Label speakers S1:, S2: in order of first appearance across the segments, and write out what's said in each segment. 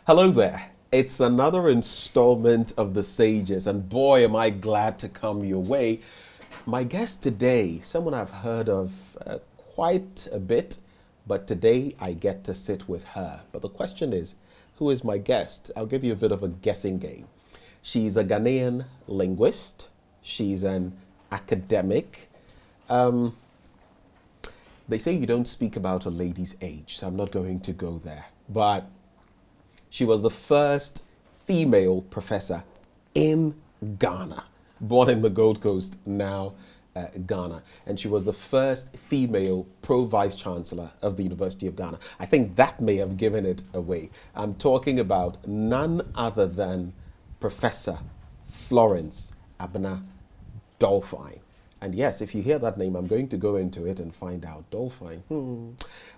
S1: Hello there. It's another installment of The Sages, and boy, am I glad to come your way. My guest today, someone I've heard of quite a bit, but today I get to sit with her. But the question is, who is my guest? I'll give you a bit of a guessing game. She's a Ghanaian linguist. She's an academic. They say you don't speak about a lady's age, so I'm not going to go there. But she was the first female professor in Ghana, born in the Gold Coast, now Ghana. And she was the first female pro-vice chancellor of the University of Ghana. I think that may have given it away. I'm talking about none other than Professor Florence Abena Dolphyne. And yes, if you hear that name, I'm going to go into it and find out. Dolphyne.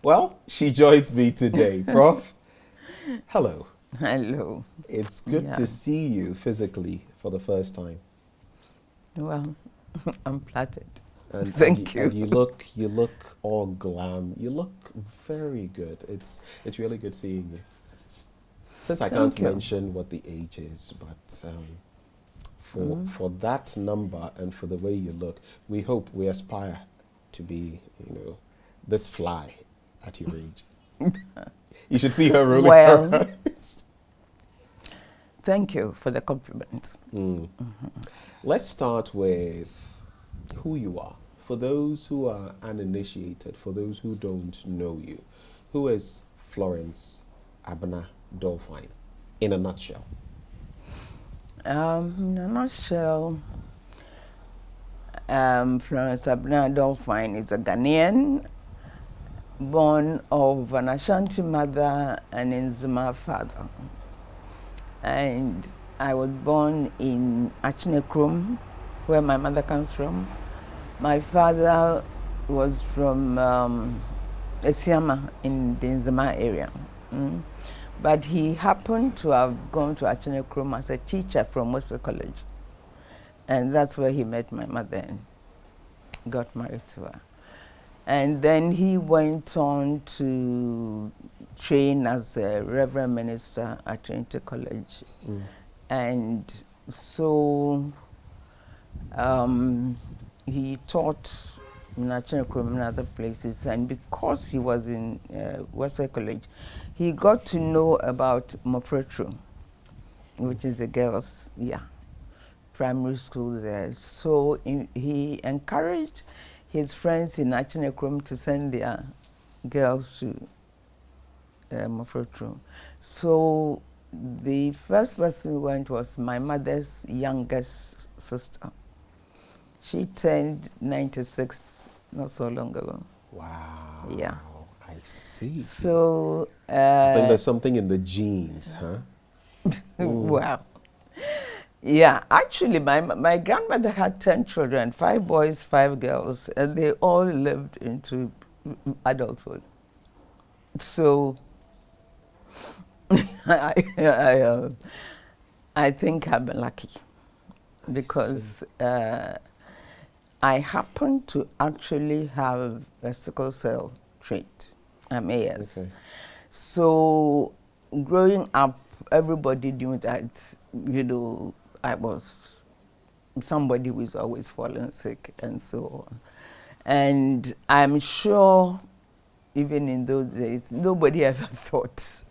S1: Well, she joins me today. Prof, hello.
S2: Hello.
S1: It's good to see you physically for the first time.
S2: Well, I'm flattered.
S1: And
S2: Thank you.
S1: And you look all glam. You look very good. It's really good seeing you. Since I can't mention what the age is, but for that number and for the way you look, we aspire to be, this fly at your age. You should see her rolling her eyes.
S2: Thank you for the compliment.
S1: Let's start with who you are. For those who are uninitiated, for those who don't know you, who is Florence Abena Dolphyne in a nutshell?
S2: In a nutshell, Florence Abena Dolphyne is a Ghanaian, born of an Ashanti mother and Nkrumah father. And I was born in Nkrumah, where my mother comes from. My father was from Esiama in the Nkrumah area. But he happened to have gone to Nkrumah as a teacher from Wesley College. And that's where he met my mother and got married to her. And then he went on to train as a Reverend Minister at Trinity College. And so he taught in Nkrumah and other places. And because he was in Wesley College, he got to know about Mofretro, which is a girls' primary school there. So he encouraged his friends in Nkrumah to send their girls to Mofretro. So the first person who went was my mother's youngest sister. She turned 96 not so long ago.
S1: Wow.
S2: Yeah.
S1: I see.
S2: So
S1: I think there's something in the genes, huh?
S2: Wow. Yeah, actually my grandmother had 10 children, 5 boys, 5 girls, and they all lived into adulthood. So I think I've been lucky because I happen to actually have a sickle cell trait. I'm AS. Okay. So growing up, everybody knew that, I was somebody who is always falling sick and so on. And I'm sure even in those days, nobody ever thought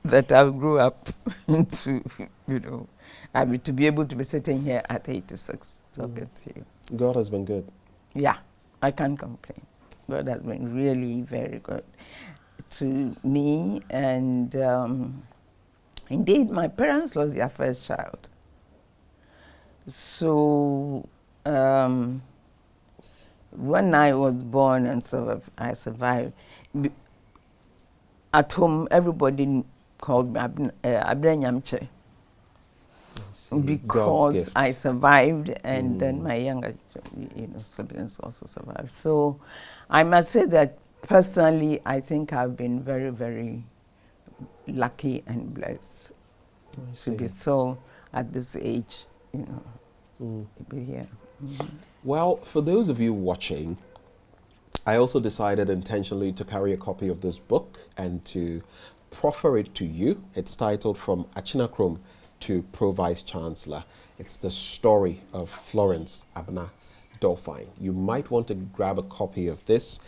S2: that I grew up into, to be able to be sitting here at 86 talking to you.
S1: God has been good.
S2: Yeah, I can't complain. God has been really very good to me. And indeed, my parents lost their first child. So when I was born and I survived, at home everybody called me Abrenyamche because I survived, and then my younger siblings also survived. So I must say that personally, I think I've been very, very lucky and blessed to be so at this age, to be here.
S1: Well, for those of you watching, I also decided intentionally to carry a copy of this book and to proffer it to you. It's titled From Nkrumah to Pro-Vice Chancellor. It's the story of Florence Abena Dolphyne. You might want to grab a copy of this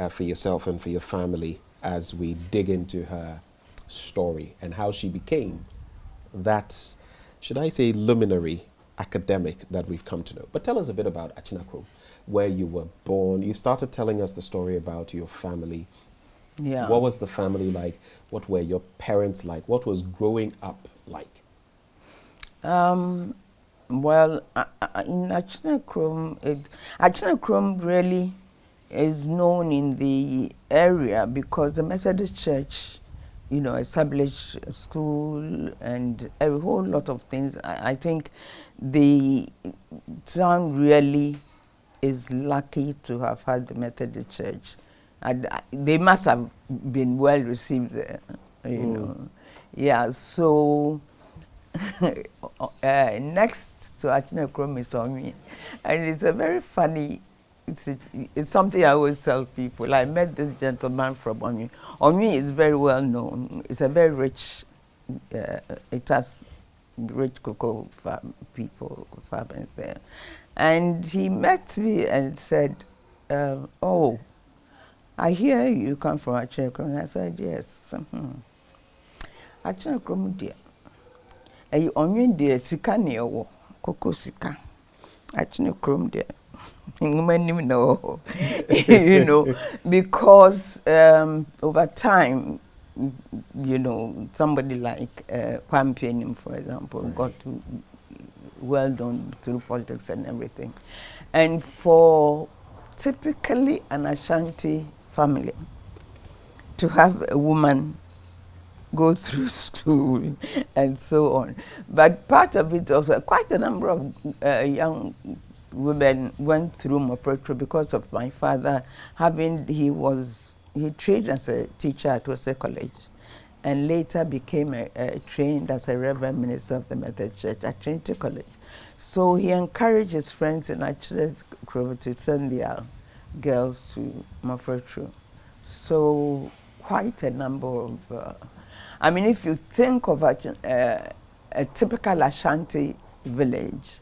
S1: for yourself and for your family as we dig into her story and how she became that, should I say, luminary academic that we've come to know. But tell us a bit about Nkrumah, where you were born. You started telling us the story about your family.
S2: Yeah.
S1: What was the family like? What were your parents like? What was growing up like?
S2: Well, in Nkrumah really is known in the area because the Methodist Church, you know, established a school and a whole lot of things. I think the town really is lucky to have had the Methodist Church. And they must have been well received there, you know. Yeah, so next to Nkrumah is Onyi. And it's a very funny, it's something I always tell people. I met this gentleman from Onyi. Onyi is very well known. It's a very rich, it has rich cocoa farmers there. And he met me and said, oh, I hear you come from Nkrumah. I said, yes. Nkrumah dear. And Onyi dear, sika ne wo, cocoa sika. Nkrumah dear. No, you know, because over time, you know, somebody like Kwampianim, for example, got to well known through politics and everything. And for typically an Ashanti family to have a woman go through school and so on. But part of it also, quite a number of young women went through Mofretro because of my father he trained as a teacher at Wesley College and later became trained as a Reverend Minister of the Methodist Church at Trinity College. So he encouraged his friends in Nkrumah to send their girls to Mofretro. So quite a number of, I mean, if you think of a typical Ashanti village,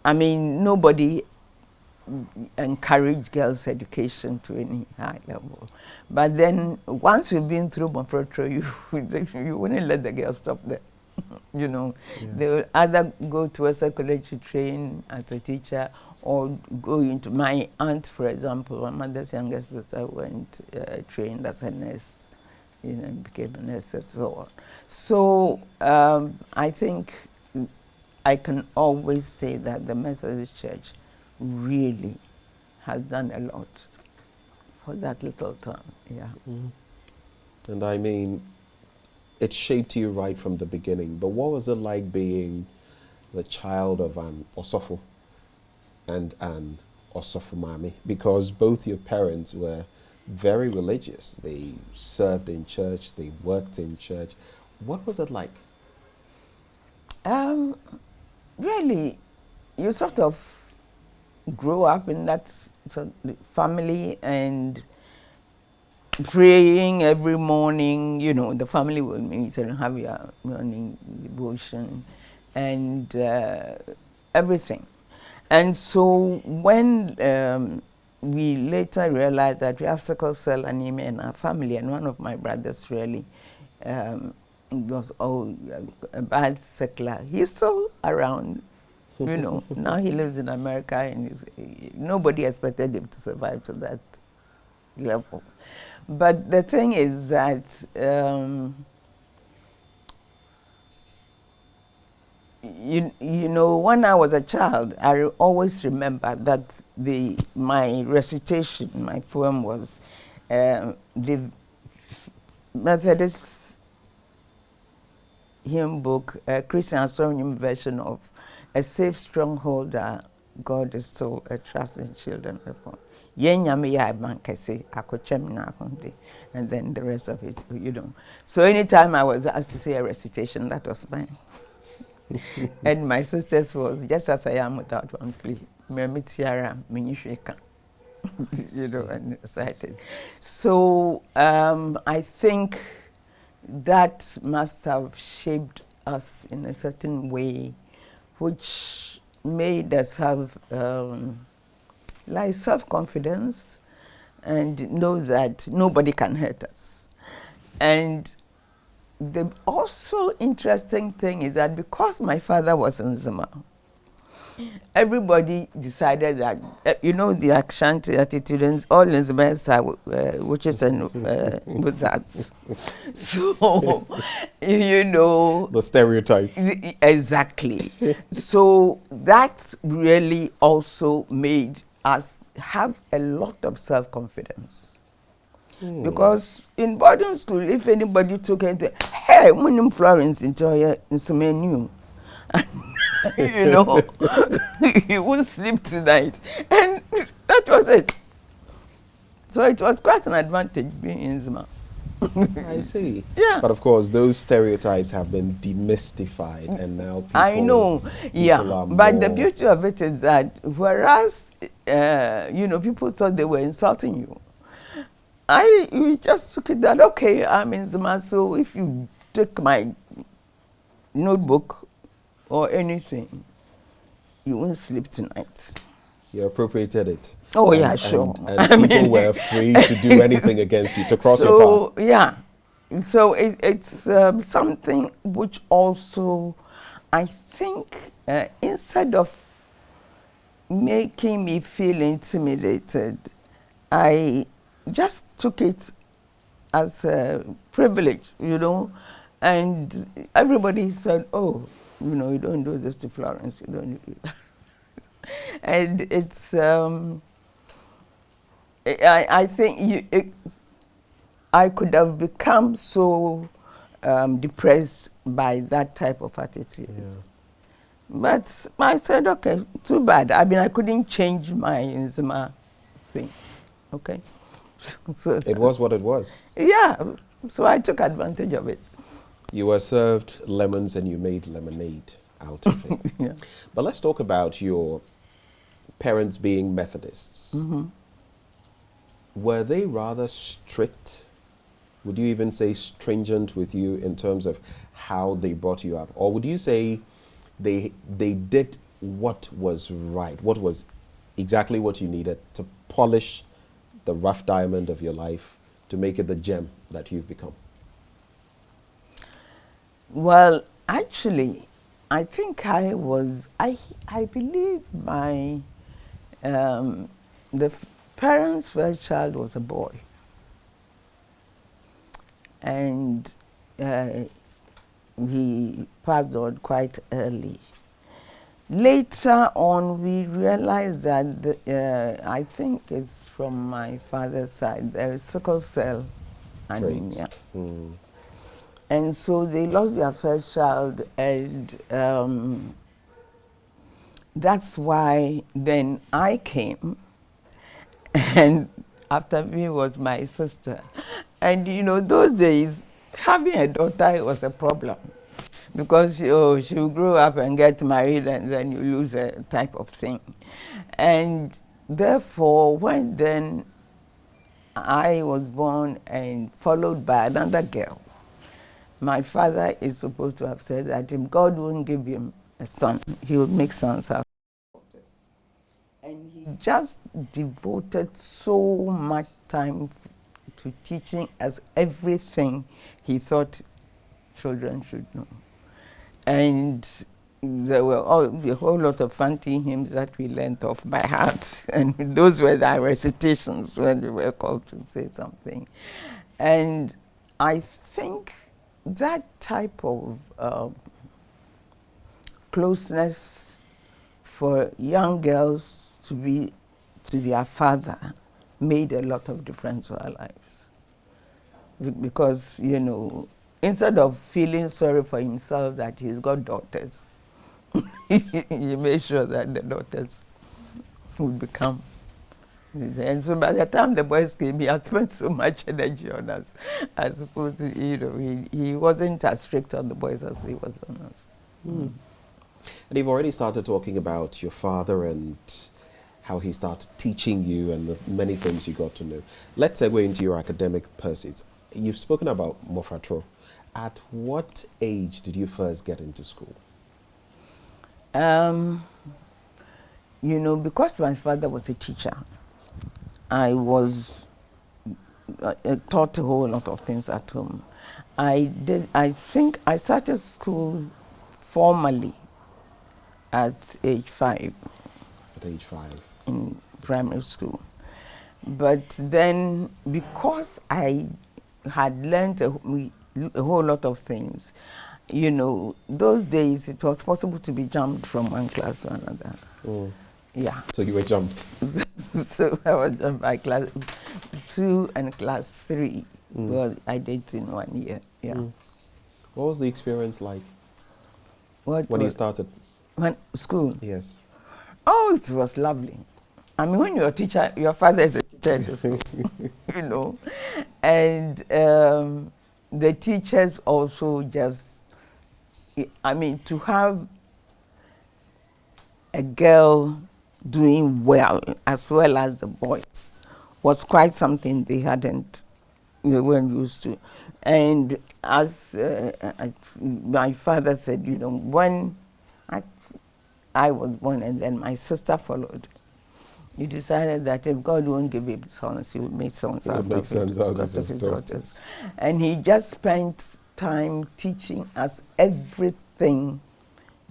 S2: I mean, nobody encouraged girls' education to any high level. But then once you've been through Mofretro, you wouldn't let the girls stop there. You know, they will either go to a college to train as a teacher or go into, my aunt, for example, my mother's youngest sister went trained as a nurse, you know, became a nurse and so on. So I think I can always say that the Methodist Church really has done a lot for that little town, yeah.
S1: And I mean, it shaped you right from the beginning, but what was it like being the child of an Osofo and an Osofumami? Because both your parents were very religious. They served in church, they worked in church. What was it like?
S2: Really, you sort of grow up in that sort of family and praying every morning. You know, the family will meet and have your morning devotion and everything. And so when we later realized that we have sickle cell anemia in our family, and one of my brothers really was a bad sickler. He's still around, you know. Now he lives in America, and nobody expected him to survive to that level. But the thing is that you know, when I was a child, I always remember that my recitation, my poem was the Methodist hymn book, Christian song version of "A Safe Strongholder, God is Still a Trusting Children." And then the rest of it, you know. So anytime I was asked to say a recitation, that was mine. And my sister's was "Just as I am without one plea, you know, and recited. So I think that must have shaped us in a certain way, which made us have like self-confidence and know that nobody can hurt us. And the also interesting thing is that because my father was in Zuma, everybody decided that, you know, the Ashanti attitudes, all Nzimans are witches and wizards. So, you know.
S1: The stereotype.
S2: Exactly. So that really also made us have a lot of self-confidence. Because in boarding school, if anybody took anything, hey, when Florence enjoy new, you know, you won't sleep tonight. And that was it. So it was quite an advantage being in Zuma.
S1: I see.
S2: Yeah.
S1: But of course, those stereotypes have been demystified, and now people.
S2: I know. Yeah. But the beauty of it is that whereas, you know, people thought they were insulting you, we just took it that, okay, I'm in Zuma, so if you take my notebook or anything, you won't sleep tonight.
S1: You appropriated it.
S2: Oh, yeah, sure.
S1: And people were free to do anything against you, to cross your path.
S2: Yeah. So it's something which also, I think, instead of making me feel intimidated, I just took it as a privilege, you know, and everybody said, oh, you know, you don't do this to Florence, you don't do that. And it's, I think I could have become so depressed by that type of attitude. Yeah. But I said, okay, too bad. I mean, I couldn't change my Nzima thing, okay? So
S1: it was what it was.
S2: Yeah, so I took advantage of it.
S1: You were served lemons and you made lemonade out of it.
S2: Yeah.
S1: But let's talk about your parents being Methodists.
S2: Mm-hmm.
S1: Were they rather strict? Would you even say stringent with you in terms of how they brought you up? Or would you say they did what was right, what was exactly what you needed to polish the rough diamond of your life to make it the gem that you've become?
S2: Well, actually, I think I believe my, the parents' first child was a boy. And he passed on quite early. Later on, we realized that I think it's from my father's side, there is sickle cell anemia. And so they lost their first child, and that's why then I came, and after me was my sister. And you know, those days, having a daughter was a problem, because she'll grow up and get married, and then you lose a type of thing. And therefore, when then I was born and followed by another girl, my father is supposed to have said that if God wouldn't give him a son, he would make sons out of daughters. And he just devoted so much time to teaching us everything he thought children should know. And there were a whole lot of fancy hymns that we learned off by heart. And those were the recitations when we were called to say something. And I think that type of closeness for young girls to be to their father made a lot of difference to our lives. Because, you know, instead of feeling sorry for himself that he's got daughters, he made sure that the daughters would become. And so by the time the boys came, he had spent so much energy on us. I suppose, you know, he wasn't as strict on the boys as he was on us.
S1: And you've already started talking about your father and how he started teaching you and the many things you got to know. Let's segue into your academic pursuits. You've spoken about Mofatro At what age did you first get into school?
S2: You know, because my father was a teacher, I was taught a whole lot of things at home. I think I started school formally at age 5.
S1: At age 5.
S2: In primary school. But then, because I had learned a whole lot of things, you know, those days it was possible to be jumped from one class to another. Yeah.
S1: So you were jumped?
S2: So I was jumped by class 2 and class 3. Well, I did in 1 year. Yeah.
S1: What was the experience like
S2: when
S1: you started?
S2: When school?
S1: Yes.
S2: Oh, it was lovely. I mean, when you're a teacher, your father is a teacher in the school, you know. And the teachers also just, I mean, to have a girl doing well as the boys was quite something they weren't used to. And as my father said, you know, when I was born and then my sister followed, he decided that if God won't give him sons, he would make sons out of his daughters. And he just spent time teaching us everything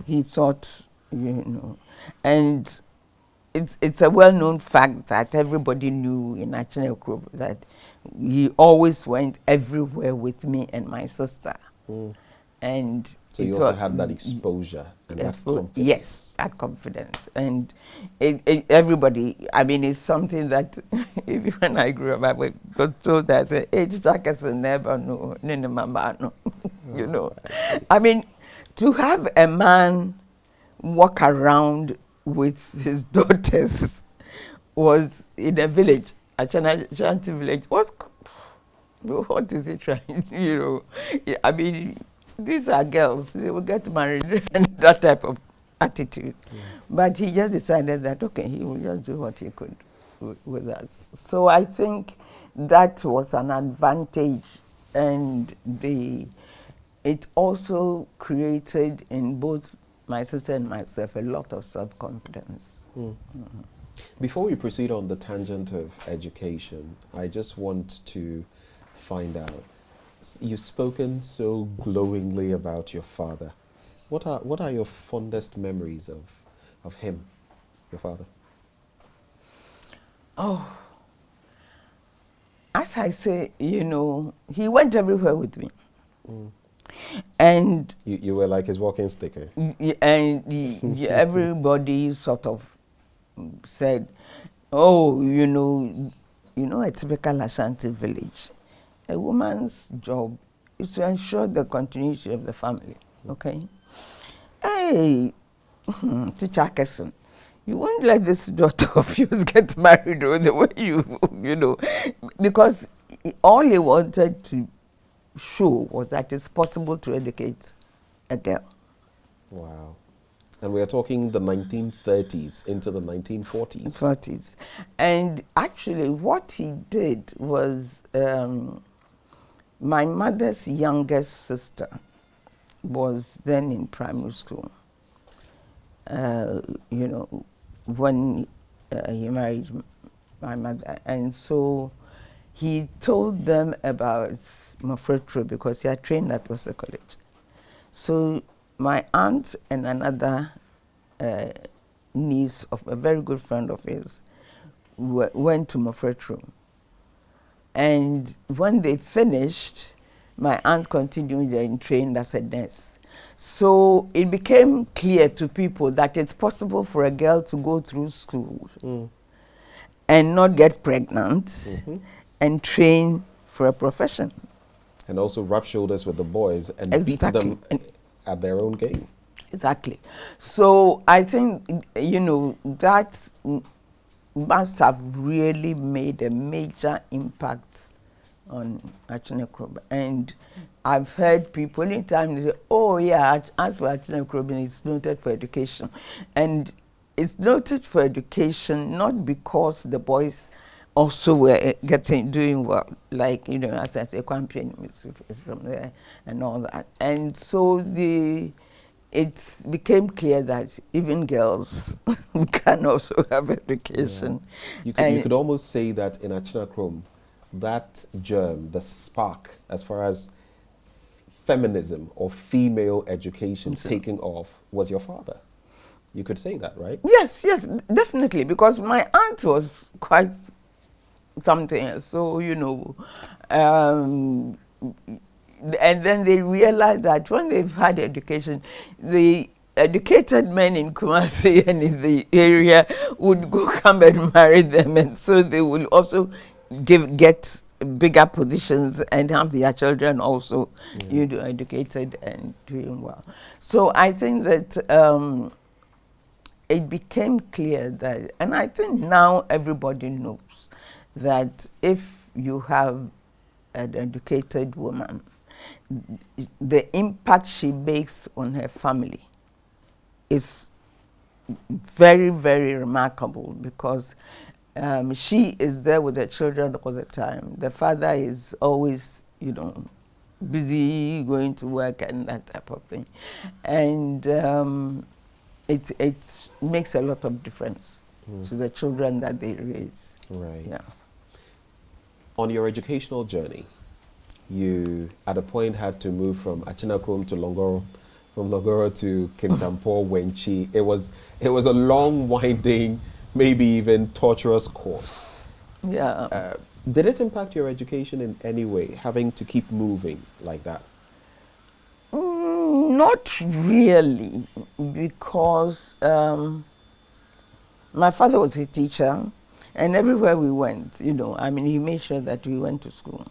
S2: he thought, you know. And it's a well-known fact that everybody knew in Nkrumah that he always went everywhere with me and my sister. And
S1: so you also had that exposure and that confidence.
S2: Yes, that confidence. And everybody, I mean, it's something that even when I grew up, I got told that, never know, you know. I mean, to have a man walk around with his daughters was in a village, a Shanti village, what is he trying, you know? I mean, these are girls, they will get married and that type of attitude. But he just decided that, okay, he will just do what he could with us. So I think that was an advantage, and it also created in both my sister and myself a lot of self-confidence.
S1: Before we proceed on the tangent of education, I just want to find out, you've spoken so glowingly about your father. What are your fondest memories of him, your father?
S2: Oh, as I say, you know, he went everywhere with me. And
S1: you were like his walking stick, eh?
S2: And everybody sort of said, oh, you know, a typical Ashanti village, a woman's job is to ensure the continuity of the family, okay? Hey, Teacher Kesson, you won't let this daughter of yours get married or the way you know, because all he wanted to show was that it's possible to educate a girl.
S1: Wow. And we are talking the 1930s into the 1940s.
S2: 40s. And actually what he did was, my mother's youngest sister was then in primary school, you know, when he married my mother. And so he told them about Mofretro because he had trained at Wesley College. So my aunt and another niece of a very good friend of his went to Mofretro. And when they finished, my aunt continued and trained as a nurse. So it became clear to people that it's possible for a girl to go through school and not get pregnant and train for a profession. And
S1: also rub shoulders with the boys and beat them at their own game.
S2: Exactly. So I think, you know, that must have really made a major impact on Nkrumah. And I've heard people anytime they say, oh yeah, as for Nkrumah, it's noted for education. And it's noted for education not because the boys also were doing well. Like, you know, as I say, Kwampian is from there and all that. And so it became clear that even girls can also have education.
S1: Yeah. You could almost say that in Nkrumah, that germ, the spark, as far as feminism or female education taking off, was your father. You could say that, right?
S2: Yes, yes, definitely, because my aunt was quite something. So, you know, and then they realized that when they've had education, the educated men in Kumasi and in the area would come and marry them, and so they will also get bigger positions and have their children also, you know, educated and doing well. So I think that it became clear that, and I think now everybody knows that if you have an educated woman, the impact she makes on her family is very, very remarkable, because she is there with the children all the time. The father is always, you know, busy going to work and that type of thing. And it makes a lot of difference to the children that they raise.
S1: Right.
S2: Yeah.
S1: On your educational journey, you at a point had to move from Achinakrom to Longoro, from Longoro to Kintampo, Wenchi. It was a long, winding, maybe even torturous course.
S2: Yeah.
S1: Did it impact your education in any way, having to keep moving like that?
S2: Not really, because my father was a teacher, and everywhere we went, you know, I mean, he made sure that we went to school,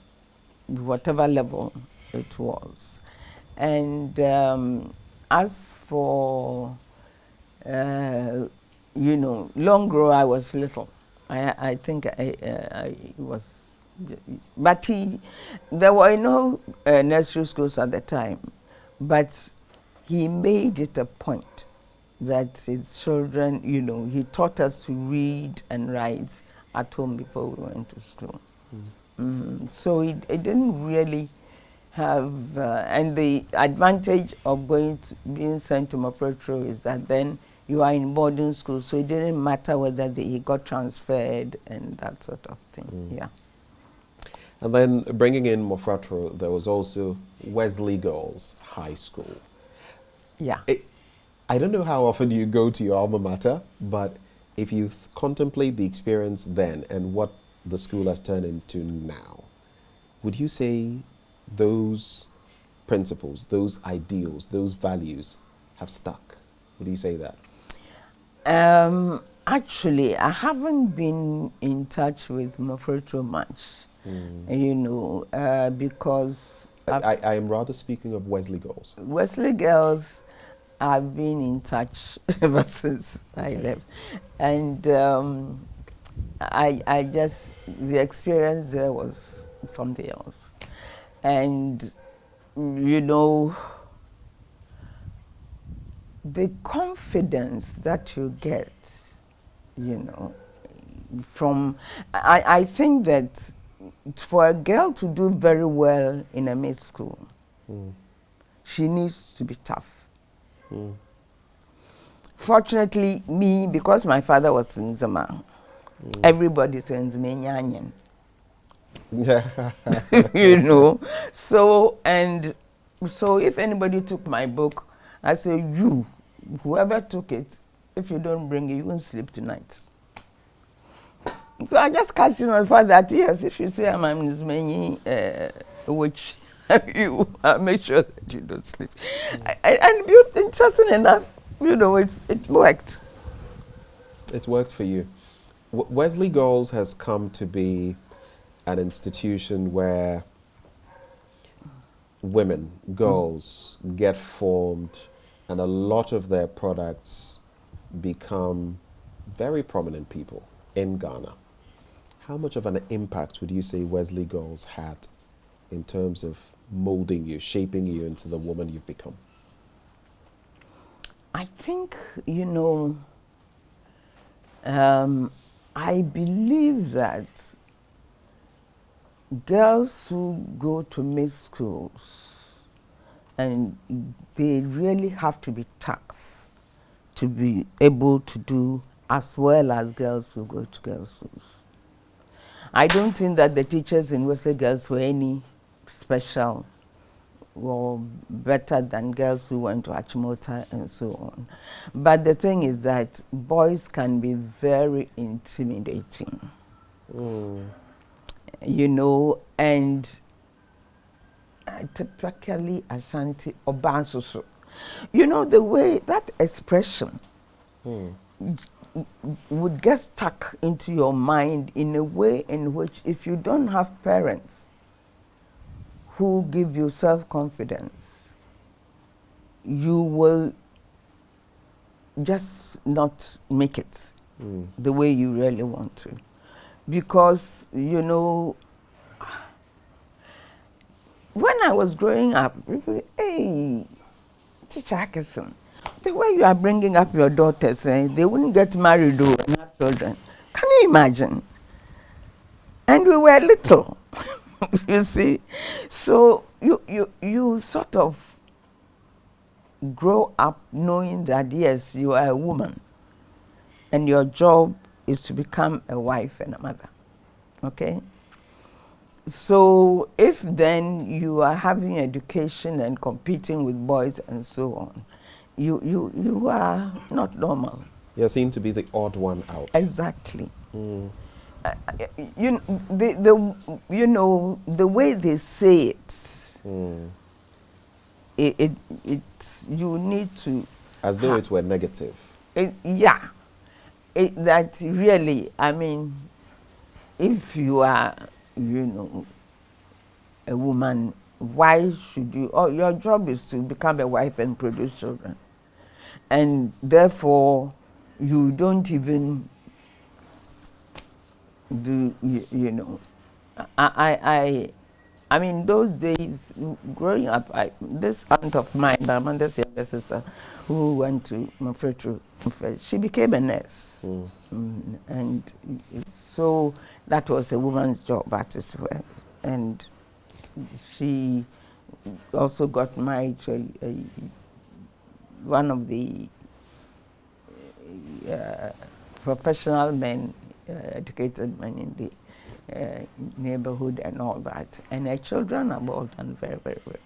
S2: whatever level it was. And as for, you know, Longro, I was little. I think I was, but there were no nursery schools at the time, but he made it a point that his children, you know, he taught us to read and write at home before we went to school. So it didn't really have, and the advantage of being sent to Mafretro is that then you are in boarding school, so it didn't matter whether he got transferred and that sort of thing. Yeah.
S1: And then bringing in Mofratro, there was also Wesley Girls High School.
S2: Yeah.
S1: I don't know how often you go to your alma mater, but if you contemplate the experience then and what the school has turned into now, would you say those principles, those ideals, those values have stuck? Would you say that?
S2: Actually, I haven't been in touch with Mofretro much, you know, because
S1: I am rather speaking of Wesley Girls.
S2: Wesley Girls, I've been in touch ever since I left, and I just, the experience there was something else, and you know, the confidence that you get, you know, from, I think that for a girl to do very well in a mid school, she needs to be tough. Fortunately, me, because my father was in Zama, everybody sends me nyanyan. You know, so if anybody took my book, I say, you, whoever took it, if you don't bring it, you won't sleep tonight. So I just catch you on the fact that, yes, if you say I'm a witch, you make sure that you don't sleep. And interesting enough, you know, it worked.
S1: It works for you. Wesley Girls has come to be an institution where women, girls, get formed, and a lot of their products become very prominent people in Ghana. How much of an impact would you say Wesley Girls had in terms of molding you, shaping you into the woman you've become?
S2: I think, you know, I believe that girls who go to mixed schools, and they really have to be tough to be able to do as well as girls who go to girls' schools. I don't think that the teachers in Wesley Girls were any special or better than girls who went to Achimota and so on. But the thing is that boys can be very intimidating. You know, and particularly Ashanti Obansoso. You know, the way that expression would get stuck into your mind in a way in which, if you don't have parents who give you self-confidence, you will just not make it the way you really want to. Because, you know, when I was growing up, hey, Teacher Atkinson, the way you are bringing up your daughters, they wouldn't get married though and have children. Can you imagine? And we were little, you see. So you sort of grow up knowing that, yes, you are a woman and your job is to become a wife and a mother, okay? So if then you are having education and competing with boys and so on, you are not normal.
S1: You seem to be the odd one out.
S2: Exactly. You know the way they say it, you need to.
S1: As though it were negative.
S2: Yeah. That really, I mean, if you are, you know, a woman, why should you? Oh, your job is to become a wife and produce children, and therefore you don't even do. You know, I mean, those days growing up, this aunt of mine, Amanda's younger sister, who went to Mafretu, she became a nurse, and so that was a woman's job at its well. And she also got married to one of the professional men, educated men in the neighborhood and all that. And her children are all done very, very well.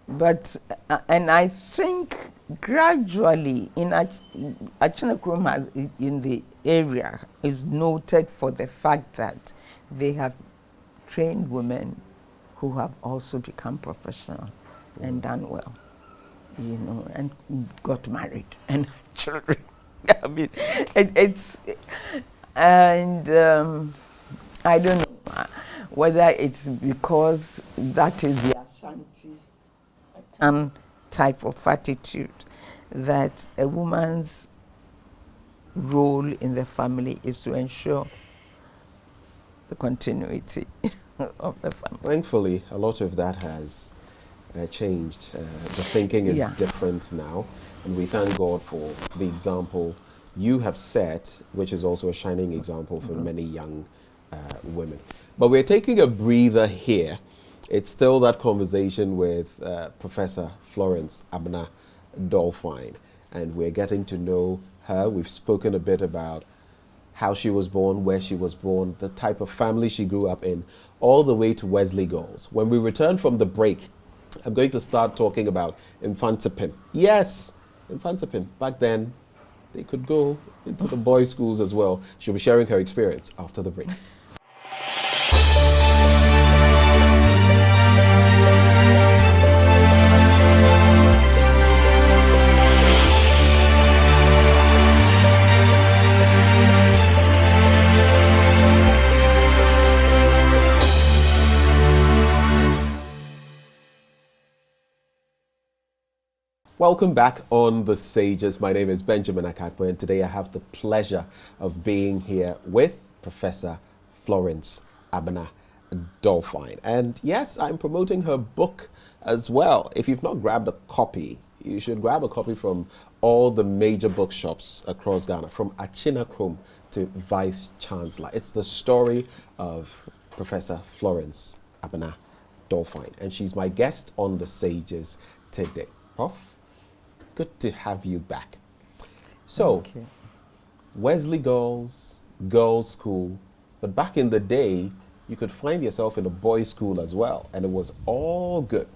S2: But, and I think gradually in Nkrumah in the area is noted for the fact that they have trained women who have also become professional and done well, you know, and got married and had children. I mean, I don't know whether it's because that is the Ashanti type of attitude, that a woman's role in the family is to ensure the continuity of the family.
S1: Thankfully, a lot of that has changed. The thinking is different now, and we thank God for the example you have set, which is also a shining example for many young women. But we're taking a breather here. It's still that conversation with Professor Florence Abena Dolphyne, and we're getting to know her. We've spoken a bit about how she was born, where she was born, the type of family she grew up in, all the way to Wesley Girls. When we return from the break, I'm going to start talking about Infantsipim. Yes, Infantsipim. Back then, they could go into the boys' schools as well. She'll be sharing her experience after the break. Welcome back on The Sages. My name is Benjamin Akakpo, and today I have the pleasure of being here with Professor Florence Abena Dolphyne. And yes, I'm promoting her book as well. If you've not grabbed a copy, you should grab a copy from all the major bookshops across Ghana, from Nkrumah to Vice Chancellor. It's the story of Professor Florence Abena Dolphyne, and she's my guest on The Sages today. Prof, good to have you back. So, Wesley girls school, but back in the day, you could find yourself in a boys' school as well, and it was all good.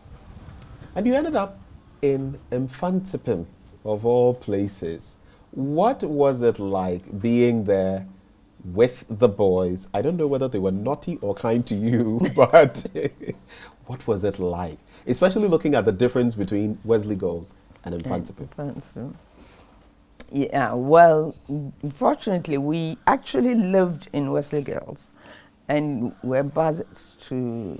S1: And you ended up in Nkrumah, of all places. What was it like being there with the boys? I don't know whether they were naughty or kind to you, but what was it like? Especially looking at the difference between Wesley girls and Nkrumah.
S2: Yeah, well, fortunately, we actually lived in Wesley Girls, and were buzzed to,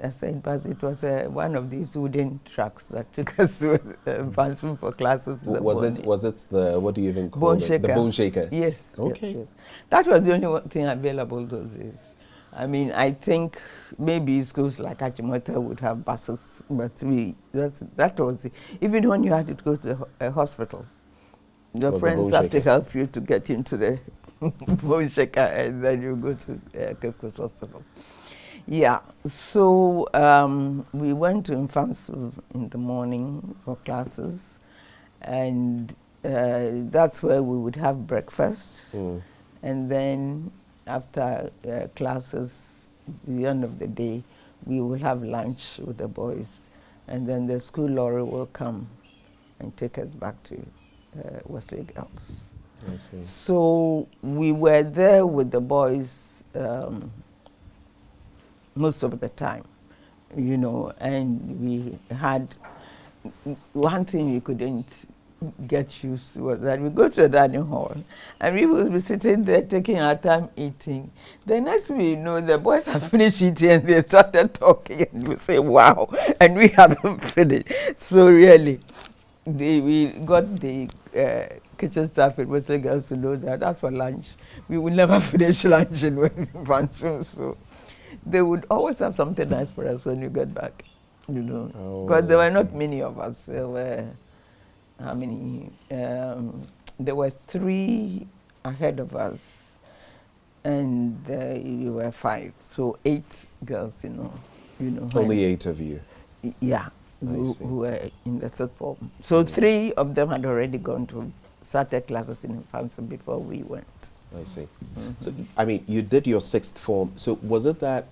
S2: I said buzz, it was one of these wooden trucks that took us to advancement for classes.
S1: Was it the, what do you even call it? The bone shaker?
S2: Yes.
S1: Okay.
S2: Yes. That was the only thing available those days. I mean, I think maybe schools like Achimota would have buses, but that was the, even when you had to go to a hospital, your friends have to help you to get into the bone shaker, and then you go to Cape Coast Hospital. Yeah, so we went to Nkrumah in the morning for classes, and that's where we would have breakfast, and then after classes, at the end of the day, we will have lunch with the boys, and then the school lorry will come and take us back to Wesley Girls.
S1: I see.
S2: So we were there with the boys most of the time, you know, and we had one thing we couldn't get used to was that we go to the dining hall and we will be sitting there taking our time eating. The next thing you know, the boys have finished eating and they started talking, and you say, wow, and we haven't finished. So really, we got the kitchen staff at Wesley Girls to know that as for lunch, we will never finish lunch in Nkrumah. So they would always have something nice for us when you get back, you know. Because there were not many of us. There were, how many? There were 3 ahead of us, and you were 5. So 8 girls, you know.
S1: Only 8 of you?
S2: Yeah. Who were in the 6th form. So 3 of them had already gone to started classes in Nkrumah before we went.
S1: I see. So, I mean, you did your 6th form. So was it that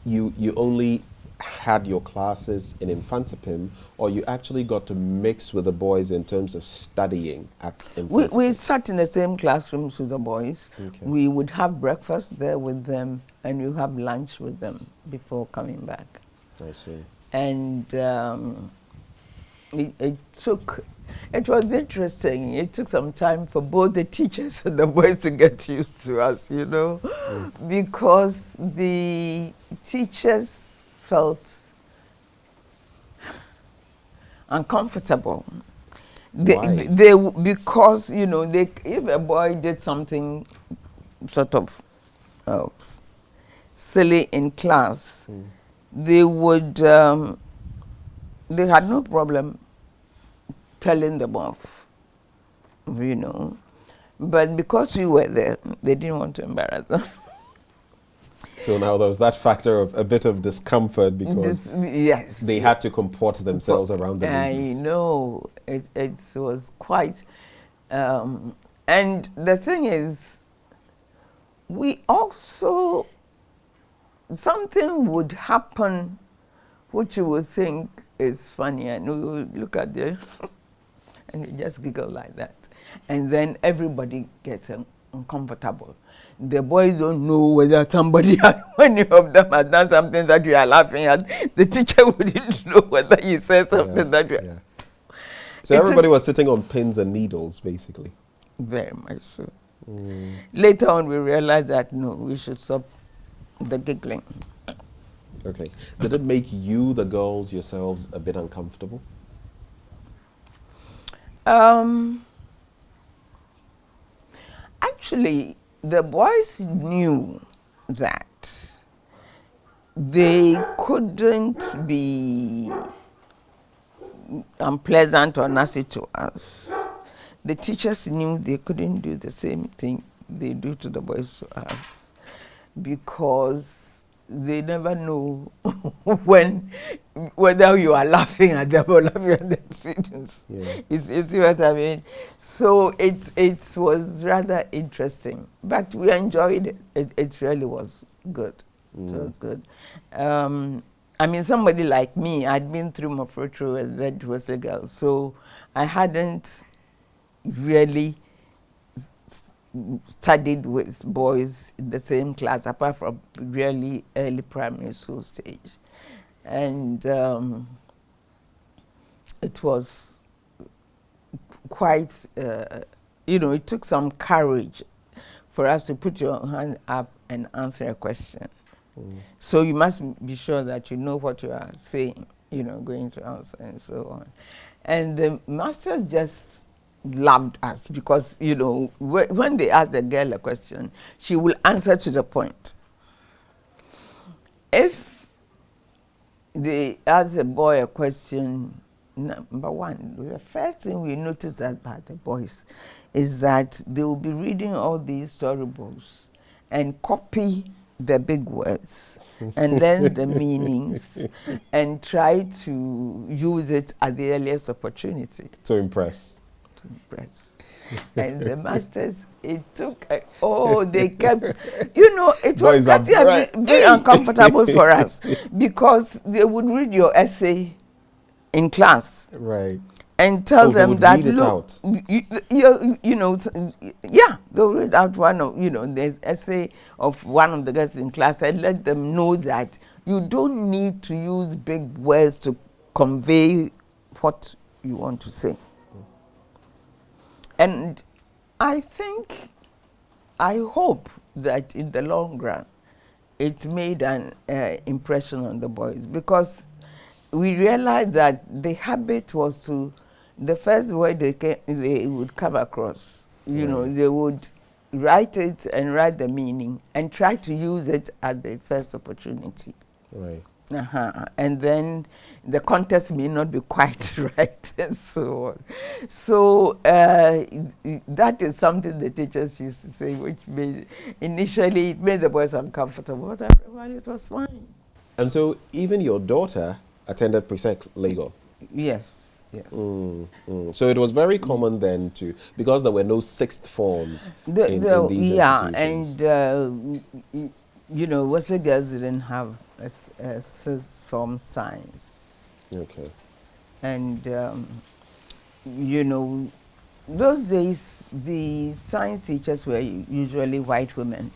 S1: you only had your classes in Nkrumah, or you actually got to mix with the boys in terms of studying at Nkrumah?
S2: We sat in the same classrooms with the boys.
S1: Okay.
S2: We would have breakfast there with them, and we have lunch with them before coming back.
S1: I see.
S2: And it was interesting. It took some time for both the teachers and the boys to get used to us, you know, because the teachers felt uncomfortable. Because, you know, if a boy did something sort of silly in class, they would, they had no problem telling them off, you know. But because we were there, they didn't want to embarrass them.
S1: So now there was that factor of a bit of discomfort because
S2: yes,
S1: they had to comport themselves around the ladies.
S2: I know. It was quite... and the thing is, we also... Something would happen which you would think is funny, and we would look at them and we just giggle like that. And then everybody gets uncomfortable. The boys don't know whether somebody, any of them has done something that we are laughing at. The teacher wouldn't know whether he said something that we are...
S1: Yeah. So everybody was sitting on pins and needles, basically.
S2: Very much so. Later on, we realized that, no, we should stop the giggling.
S1: Okay. Did it make you, the girls, yourselves, a bit uncomfortable?
S2: Actually, the boys knew that they couldn't be unpleasant or nasty to us. The teachers knew they couldn't do the same thing they do to the boys to us. because they never know whether you are laughing at them or laughing at the students.
S1: Yeah.
S2: You see what I mean? So it was rather interesting, but we enjoyed it. It really was good. It was good. I mean, somebody like me, I'd been through Mofrotro and that was a girl, so I hadn't really studied with boys in the same class, apart from really early primary school stage. And it was quite, it took some courage for us to put your hand up and answer a question. So you must be sure that you know what you are saying, going to answer and so on. And the masters just loved us because, when they asked the girl a question, she will answer to the point. If they ask the boy a question, number one, the first thing we noticed about the boys is that they will be reading all these storybooks and copy the big words and learn the meanings and try to use it at the earliest opportunity.
S1: To impress.
S2: And the masters, it took, they kept, it was getting very uncomfortable for us because they would read your essay in class.
S1: Right.
S2: And tell them that, look, they'll read out one of, the essay of one of the girls in class and let them know that you don't need to use big words to convey what you want to say. And I hope that in the long run, it made an impression on the boys because we realized that the habit was to, the first word they would come across, they would write it and write the meaning and try to use it at the first opportunity.
S1: Right.
S2: And then the context may not be quite right and so on. So that is something the teachers used to say, which initially it made the boys uncomfortable, but after a while it was fine.
S1: And so even your daughter attended Presec Legon?
S2: Yes.
S1: So it was very common then because there were no sixth forms in these institutions.
S2: Yeah, and Wesley girls didn't have a sixth form science.
S1: Okay.
S2: And, those days the science teachers were usually white women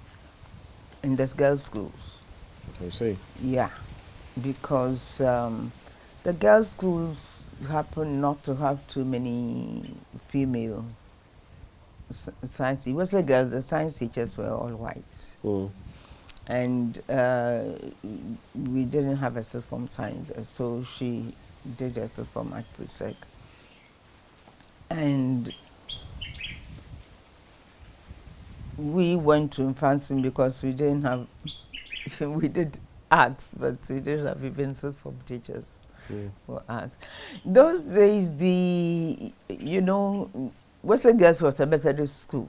S2: in the girls' schools.
S1: I see.
S2: Yeah, because the girls' schools happen not to have too many female science teachers. Wesley girls, the science teachers were all white. And we didn't have a sixth form science, so she did a sixth form at Presec. And we went to Nkrumah because we didn't have, we did arts, but we didn't have even sixth form teachers for arts. Those days, Wesley Girls was a Methodist school,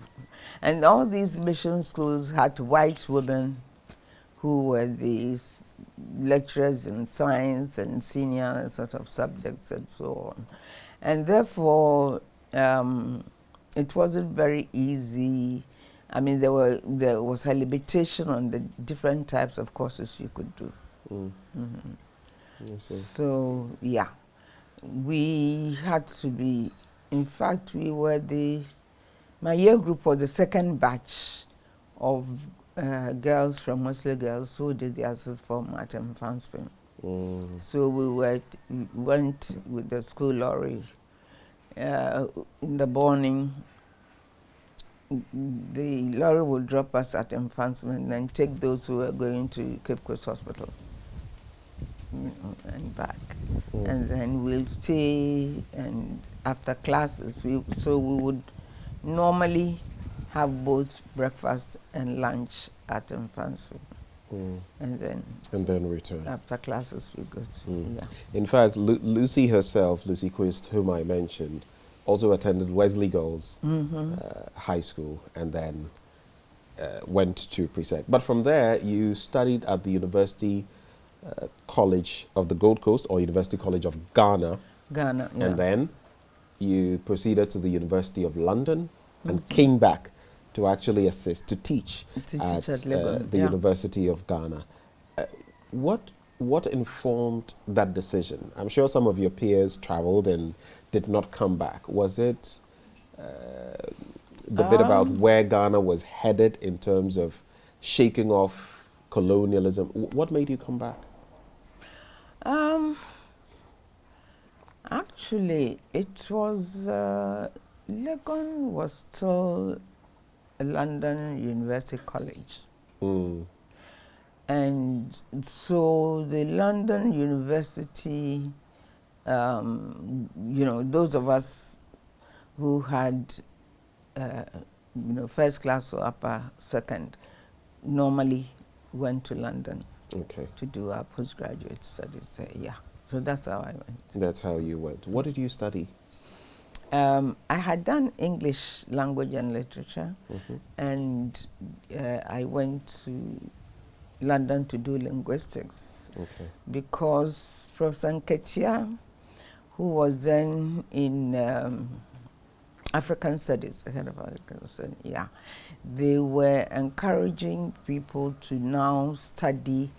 S2: and all these mission schools had white women who were these lecturers in science and senior sort of subjects and so on. And therefore, it wasn't very easy. I mean, there was a limitation on the different types of courses you could do. So, yeah, we had to be, in fact, we were my year group was the second batch of girls from Wesley Girls who did their sixth form at Nkrumah. So we went with the school lorry in the morning. The lorry would drop us at Nkrumah and then take those who were going to Cape Coast Hospital and back. And then we'll stay, and after classes, so we would normally have both breakfast and lunch at Nkrumah. And then return. After classes, we go to, yeah.
S1: In fact, Lucy herself, Lucy Quist, whom I mentioned, also attended Wesley Girls High School, and then went to pre-sec. But from there, you studied at the University College of the Gold Coast, or University College of Ghana.
S2: Ghana, yeah.
S1: And then you proceeded to the University of London and came back to actually assist, to teach at
S2: Legon,
S1: the University of Ghana. What informed that decision? I'm sure some of your peers traveled and did not come back. Was it the bit about where Ghana was headed in terms of shaking off colonialism? What made you come back?
S2: Actually, it was Legon was still a London University College. And so the London University, those of us who had, first class or upper second, normally went to London to do our postgraduate studies there, yeah. So that's how I went. That's
S1: how you went. What did you study?
S2: I had done English language and literature, and I went to London to do linguistics because Professor Nkrumah, who was then in African Studies, the head of African Studies, they were encouraging people to now study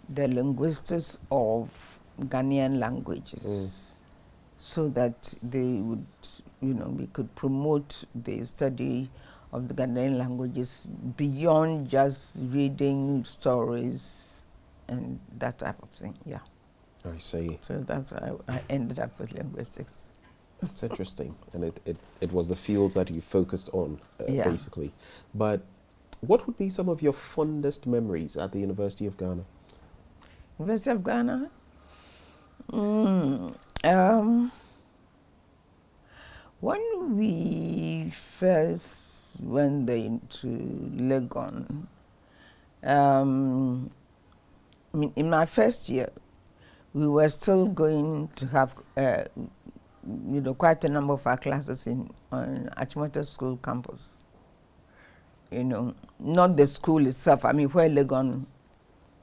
S2: the linguistics of Ghanaian languages so that they would, we could promote the study of the Ghanaian languages beyond just reading stories and that type of thing,
S1: I see.
S2: So that's how I ended up with linguistics.
S1: That's interesting. And it was the field that you focused on, basically. But what would be some of your fondest memories at the University of Ghana?
S2: University of Ghana? When we first went into Legon, in my first year, we were still going to have, quite a number of our classes on Achimota School campus. Not the school itself, where Legon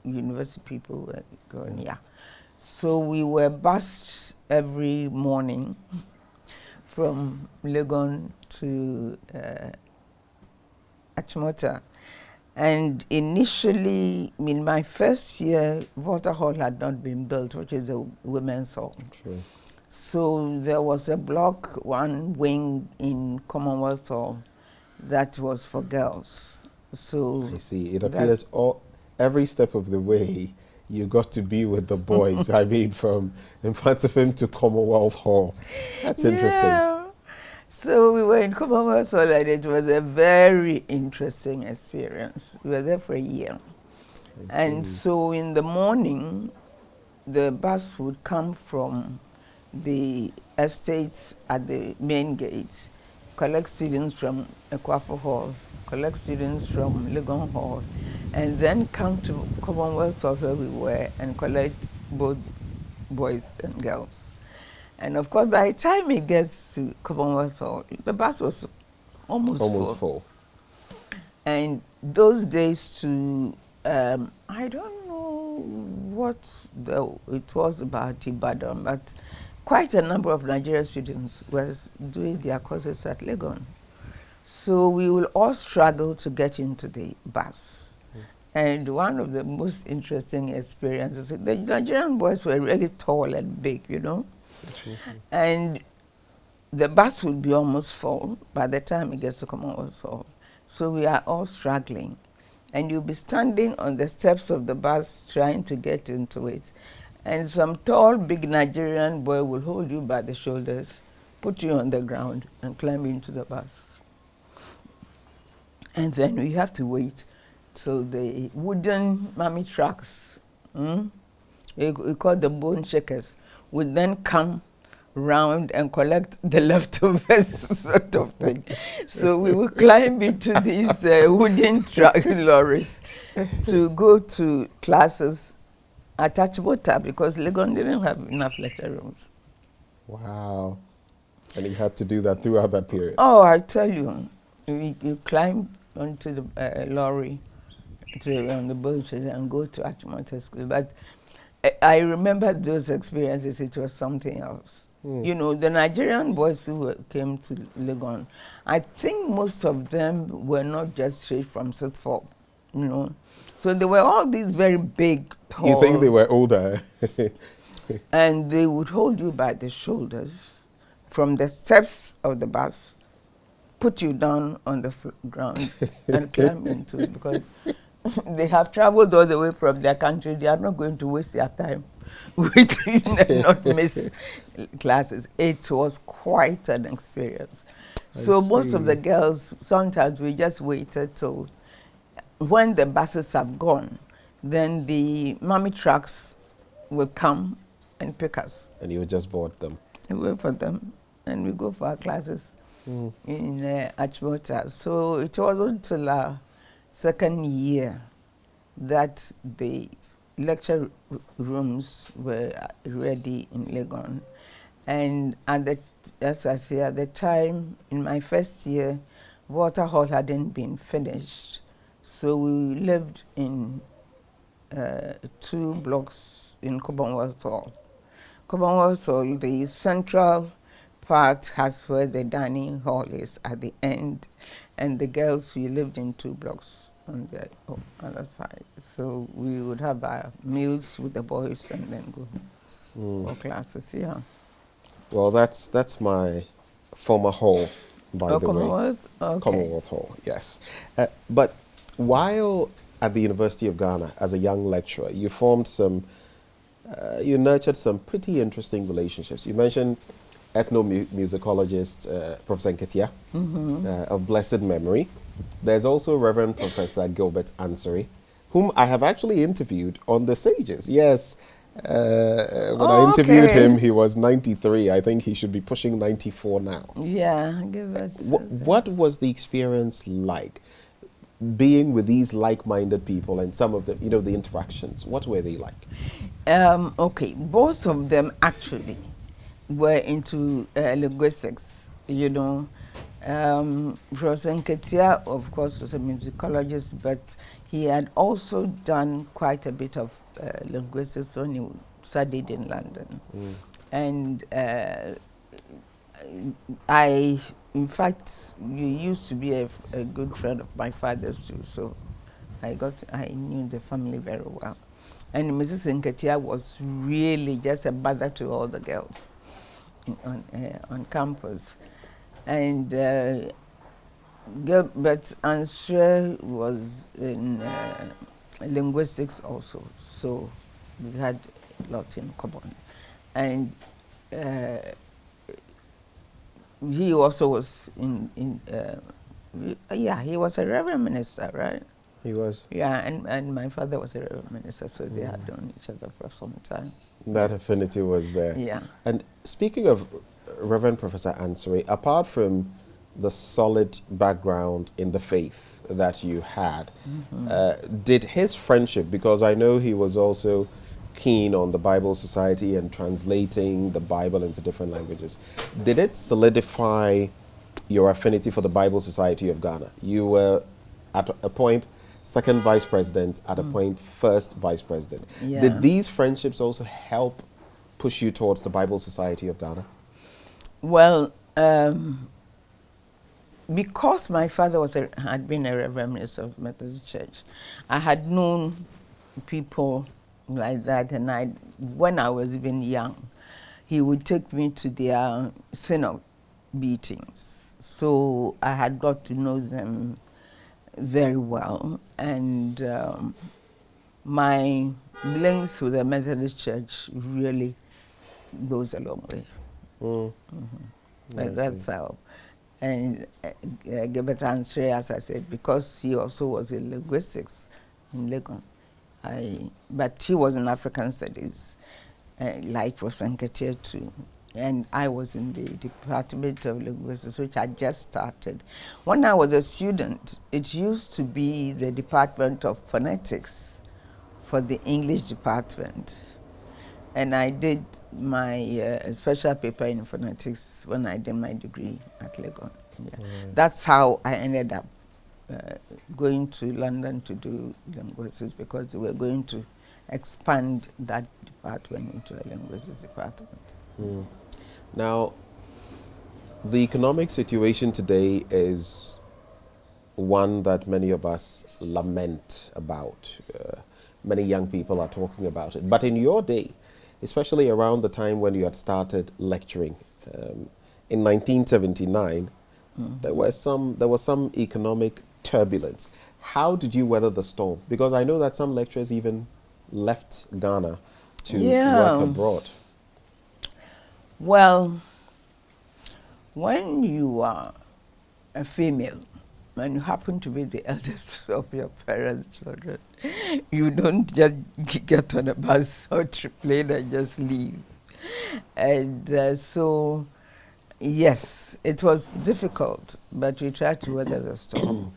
S2: University people were going, So we were bused every morning from Legon to Achimota. And initially, in my first year, Water Hall had not been built, which is a women's hall.
S1: True.
S2: So there was a block, one wing in Commonwealth Hall that was for girls. So
S1: I see. It appears every step of the way you got to be with the boys. From in front of him to Commonwealth Hall. That's interesting.
S2: So we were in Commonwealth Hall, and it was a very interesting experience. We were there for a year. And so in the morning, the bus would come from the estates at the main gates, collect students from Ekwafo Hall, collect students from Legon Hall, and then come to Commonwealth Hall where we were and collect both boys and girls. And of course, by the time it gets to Commonwealth Hall, the bus was almost full. And those days too, I don't know what it was about Ibadan, but quite a number of Nigerian students were doing their courses at Legon. So we will all struggle to get into the bus. And one of the most interesting experiences, the Nigerian boys were really tall and big, and the bus would be almost full by the time it gets to Commonwealth Hall. So we are all struggling. And you'll be standing on the steps of the bus trying to get into it. And some tall, big Nigerian boy will hold you by the shoulders, put you on the ground, and climb into the bus. And then we have to wait till the wooden mummy trucks, we call the bone shakers, would then come round and collect the leftovers sort of thing. So we would climb into these wooden truck lorries to go to classes at Achimota because Legon didn't have enough lecture rooms.
S1: Wow. And you had to do that throughout that period?
S2: Oh, I tell you, you climb onto the lorry on the boat and go to Achimota School. But I remember those experiences. It was something else. You know, the Nigerian boys who came to Legon, I think most of them were not just straight from Sitford, you know. So they were all these very big, tall.
S1: You think they were older?
S2: And they would hold you by the shoulders from the steps of the bus, put you down on the ground and climb into it, because they have traveled all the way from their country. They are not going to waste their time with not miss classes. It was quite an experience. So most of the girls, sometimes we just waited till when the buses have gone, then the mommy trucks will come and pick us.
S1: And you would just board them?
S2: We wait for them, and we go for our classes in Achimota. So it wasn't until our second year that the lecture rooms were ready in Legon. And as I say, at the time, in my first year, Water Hall hadn't been finished. So we lived in 2 blocks in Commonwealth Hall. Commonwealth Hall, the central part has where the dining hall is at the end, and the girls, we lived in 2 blocks on the other side. So we would have our meals with the boys and then go for classes, yeah.
S1: Well, that's my former hall, by the way.
S2: Commonwealth? Okay.
S1: Commonwealth Hall, yes. But while at the University of Ghana as a young lecturer, you formed you nurtured some pretty interesting relationships. You mentioned ethnomusicologist Professor Nketia, of blessed memory. There's also Reverend Professor Gilbert Ansari, whom I have actually interviewed on the Sages. Yes, when I interviewed him, he was 93. I think he should be pushing 94 now.
S2: Yeah, Gilbert.
S1: What was the experience like, being with these like-minded people, and some of the, the interactions? What were they like?
S2: Okay, both of them actually were into linguistics, Professor Nketia, of course, was a musicologist, but he had also done quite a bit of linguistics when he studied in London. And in fact, you used to be a good friend of my father's too, so I knew the family very well. And Mrs. Nketia was really just a mother to all the girls on campus. And Gilbert Ansari was in linguistics also, so we had a lot in common. And he also was he was a reverend minister, right?
S1: He was.
S2: Yeah, and my father was a reverend minister, so they had known each other for some time.
S1: That affinity was there.
S2: Yeah.
S1: And speaking of Reverend Professor Ansari, apart from the solid background in the faith that you had, did his friendship, because I know he was also keen on the Bible Society and translating the Bible into different languages, did it solidify your affinity for the Bible Society of Ghana? You were at a point second vice president, at a point first vice president.
S2: Yeah.
S1: Did these friendships also help push you towards the Bible Society of Ghana?
S2: Well, because my father had been a reverend minister of Methodist Church, I had known people like that, and when I was even young, he would take me to their synod meetings. So I had got to know them very well, and my links with the Methodist Church really goes a long way. But that's how. And Gilbert Ansari, as I said, because he also was in linguistics in Legon, but he was in African Studies, like Professor Nketia too. And I was in the Department of Linguistics, which I just started. When I was a student, it used to be the Department of Phonetics for the English department. And I did my special paper in phonetics when I did my degree at Legon. Yeah. That's how I ended up going to London to do linguistics because they were going to expand that department into a linguistics department.
S1: Mm. Now, the economic situation today is one that many of us lament about. Many young people are talking about it. But in your day, especially around the time when you had started lecturing, in 1979, there was some economic turbulence. How did you weather the storm? Because I know that some lecturers even left Ghana to work abroad.
S2: Well, when you are a female and you happen to be the eldest of your parents' children, you don't just get on a bus or plane and just leave. And so, yes, it was difficult, but we tried to weather the storm.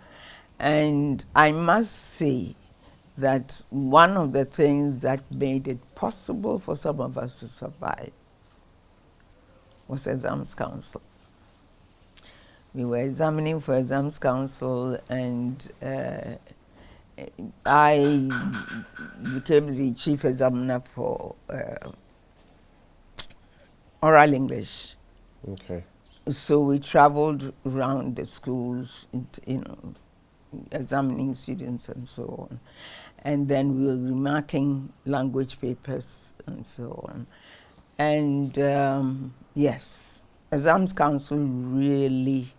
S2: And I must say that one of the things that made it possible for some of us to survive was Exams Council. We were examining for Exams Council, and I became the chief examiner for oral English.
S1: Okay.
S2: So we traveled around the schools, examining students and so on. And then we were marking language papers and so on. And yes, Exams Council really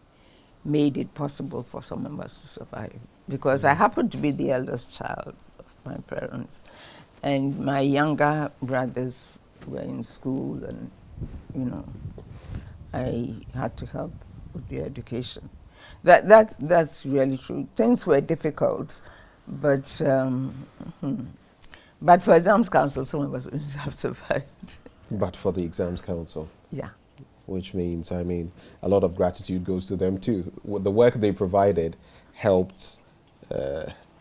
S2: made it possible for some of us to survive. Because I happened to be the eldest child of my parents. And my younger brothers were in school, and, I had to help with their education. That's really true. Things were difficult, but for Exams Council, some of us wouldn't have survived.
S1: But for the Exams Council?
S2: Yeah.
S1: Which means, a lot of gratitude goes to them too. The work they provided helped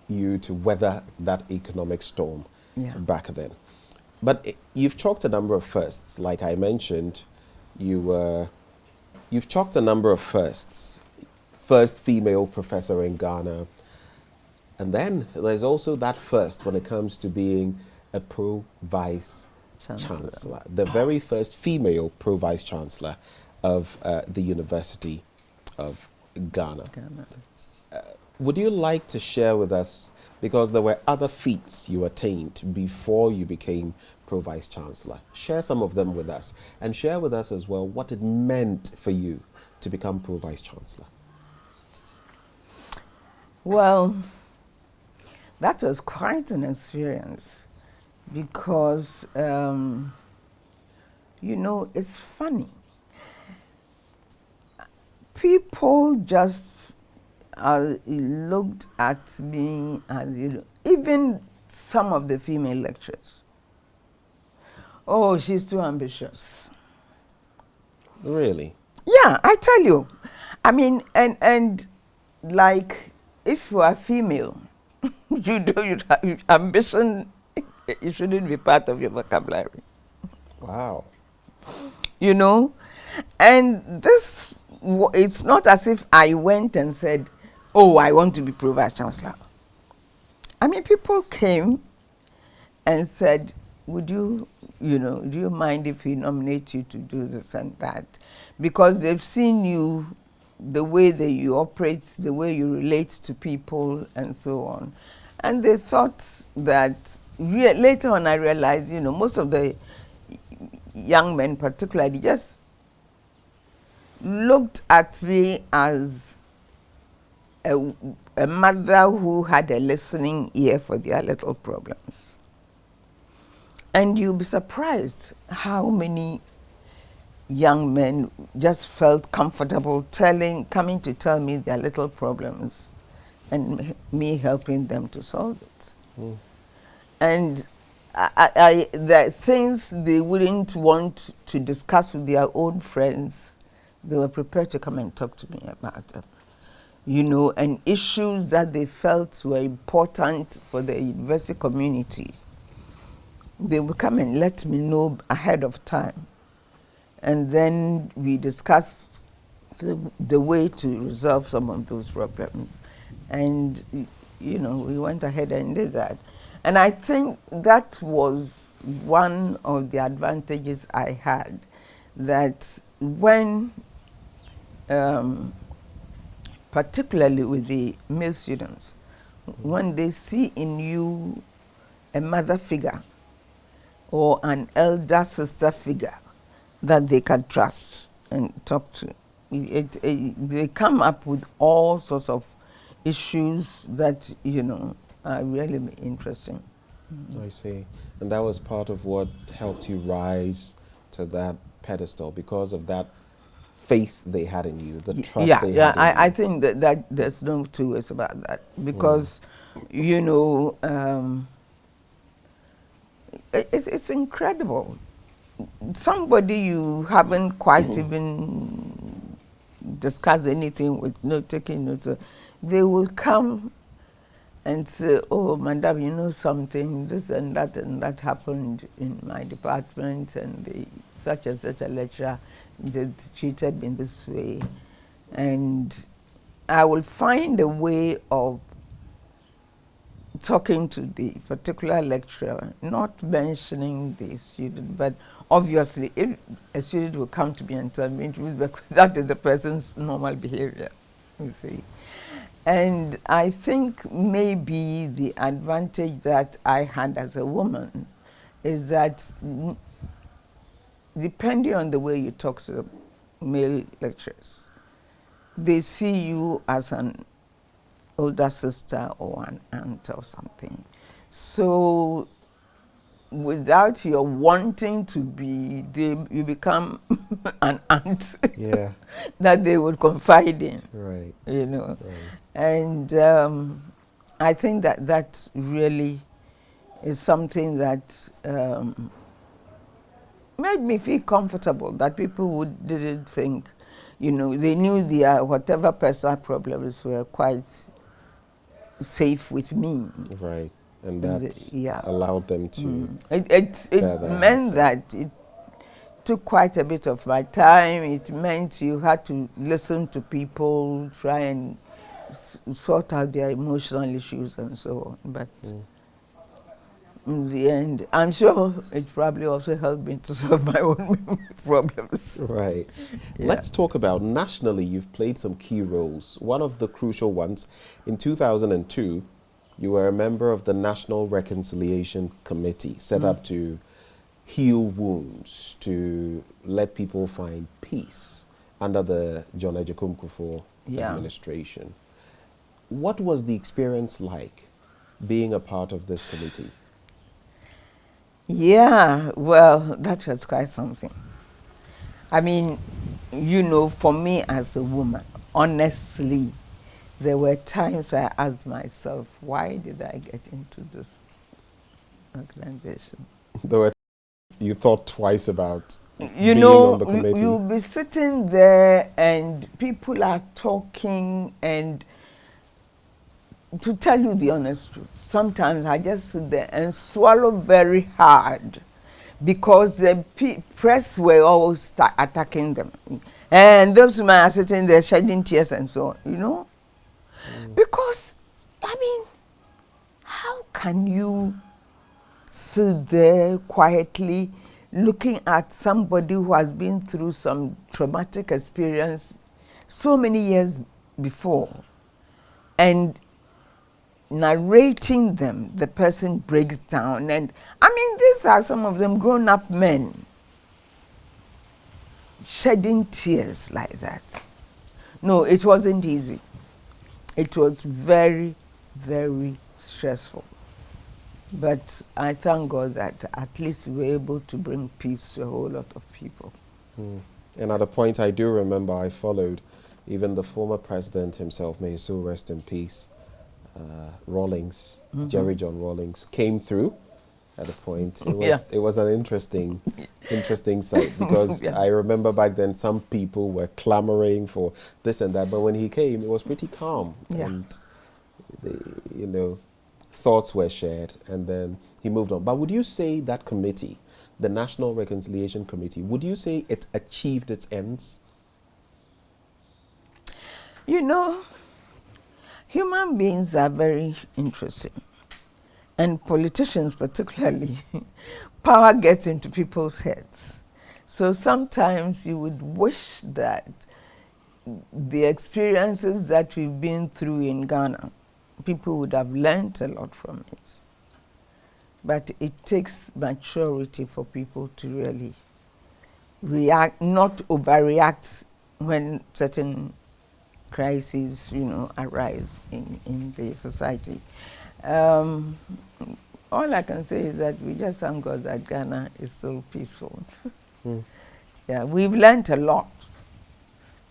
S1: you to weather that economic storm back then. But you've chalked a number of firsts. Like I mentioned, you've chalked a number of firsts. First female professor in Ghana. And then there's also that first when it comes to being a pro-vice chancellor. The very first female pro-vice chancellor of the University of Ghana. Would you like to share with us, because there were other feats you attained before you became pro-vice chancellor, share some of them with us, and share with us as well what it meant for you to become pro-vice chancellor.
S2: Well, that was quite an experience because, it's funny. People just looked at me as, even some of the female lecturers. Oh, she's too ambitious.
S1: Really?
S2: Yeah, I tell you. And like, if you are female, ambition, it shouldn't be part of your vocabulary.
S1: Wow.
S2: And this, it's not as if I went and said, oh, I want to be pro-vice chancellor. People came and said, would you, do you mind if we nominate you to do this and that? Because they've seen you, the way that you operate, the way you relate to people, and so on. And they thought that, later on I realized, most of the young men particularly just looked at me as a mother who had a listening ear for their little problems. And you'll be surprised how many young men just felt comfortable coming to tell me their little problems and me helping them to solve it. Mm. And the things they wouldn't want to discuss with their own friends, they were prepared to come and talk to me about them. And issues that they felt were important for the university community, they would come and let me know ahead of time. And then we discussed the way to resolve some of those problems. And, you know, we went ahead and did that. And I think that was one of the advantages I had, that when, particularly with the male students, when they see in you a mother figure or an elder sister figure that they can trust and talk to, they come up with all sorts of issues that, you know, are really interesting.
S1: I see. And that was part of what helped you rise to that pedestal, because of that faith they had in you, the trust
S2: Yeah,
S1: they
S2: yeah.
S1: had in you.
S2: I think that there's no two ways about that, because, you know, it's incredible. Somebody you haven't quite even discussed anything with, no taking notes, they will come and say, oh, madam, you know something, this and that happened in my department, and such and such a lecturer that treated me this way. And I will find a way of talking to the particular lecturer, not mentioning the student, but obviously if a student will come to me and tell me, that is the person's normal behavior, you see. And I think maybe the advantage that I had as a woman is that depending on the way you talk to the male lecturers, they see you as an older sister or an aunt or something. So without your wanting to be, you become an aunt
S1: Yeah.
S2: that they would confide in.
S1: Right.
S2: You know.
S1: Right.
S2: And I think that really is something that made me feel comfortable, that people didn't think, you know, they knew their whatever personal problems were quite safe with me.
S1: Right. And that
S2: Yeah.
S1: allowed them to.
S2: It
S1: bear that
S2: meant
S1: answer.
S2: that it took quite a bit of my time. It meant you had to listen to people, try and sort out their emotional issues and so on. But in the end, I'm sure it probably also helped me to solve my own problems.
S1: Right.
S2: Yeah.
S1: Let's talk about nationally. You've played some key roles. One of the crucial ones, in 2002, you were a member of the National Reconciliation Committee, set up to heal wounds, to let people find peace under the John Agyekum Kufuor administration. What was the experience like being a part of this committee?
S2: Yeah, well, that was quite something. I mean, you know, for me as a woman, honestly, there were times I asked myself, why did I get into this organization?
S1: You thought twice about
S2: You
S1: being
S2: know,
S1: on the committee?
S2: you'll be sitting there and people are talking, and to tell you the honest truth, sometimes I just sit there and swallow very hard, because the press were always attacking them. And those women are sitting there shedding tears and so on, you know? Because, I mean, how can you sit there quietly looking at somebody who has been through some traumatic experience so many years before, and narrating them, the person breaks down, and I mean, these are some of them grown-up men shedding tears like that. No, it wasn't easy. It was very, very stressful. But I thank God that at least we were able to bring peace to a whole lot of people.
S1: And at a point, I do remember I followed even the former president himself, may his soul rest in peace, Rawlings, Jerry John Rawlings, came through at a point. It was an interesting sight, because I remember back then some people were clamoring for this and that, but when he came, it was pretty calm. And, you know, thoughts were shared, and then he moved on. But would you say that committee, the National Reconciliation Committee, would you say it achieved its ends?
S2: You know, Human beings are very interesting, and politicians particularly. Power gets into people's heads. So sometimes you would wish that the experiences that we've been through in Ghana, people would have learnt a lot from it. But it takes maturity for people to really react, not overreact when certain crises, arise in the society. All I can say is that we just thank God that Ghana is so peaceful. Yeah, we've learned a lot.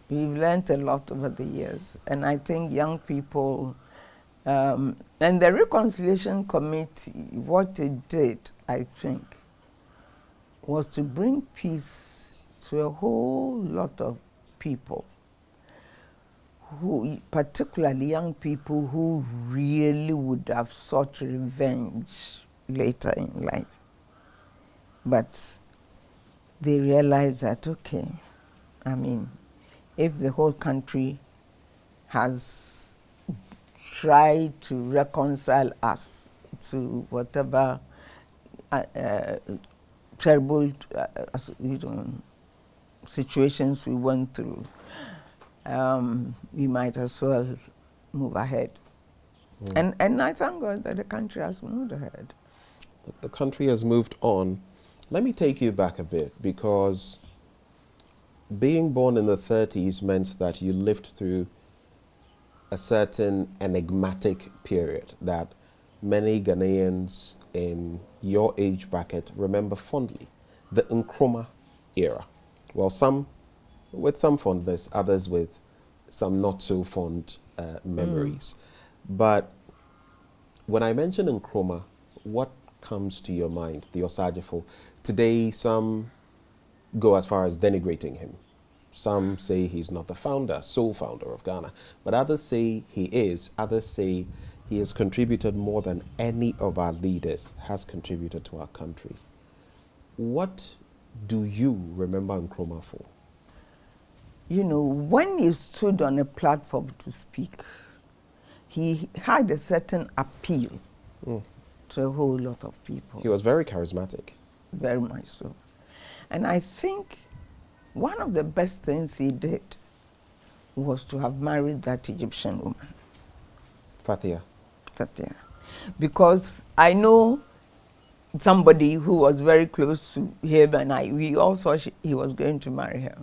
S2: We've learned a lot over the years. And I think young people, and the Reconciliation Committee, what it did, I think, was to bring peace to a whole lot of people, who, particularly young people who really would have sought revenge later in life. But they realized that, okay, if the whole country has tried to reconcile us to whatever terrible situations we went through, we might as well move ahead. And I thank God that the country has moved ahead.
S1: The country has moved on. Let me take you back a bit, because being born in the 30s meant that you lived through a certain enigmatic period that many Ghanaians in your age bracket remember fondly, the Nkrumah era. Well, some with some fondness, others with some not so fond memories. But when I mention Nkrumah, what comes to your mind, the Osajifo? Today, some go as far as denigrating him. Some say he's not the founder, sole founder of Ghana. But others say he is. Others say he has contributed more than any of our leaders has contributed to our country. What do you remember Nkrumah for?
S2: When he stood on a platform to speak, he had a certain appeal to a whole lot of people.
S1: He was very charismatic.
S2: Very much so. And I think one of the best things he did was to have married that Egyptian woman.
S1: Fathia.
S2: Because I know somebody who was very close to him, and we all thought he was going to marry her.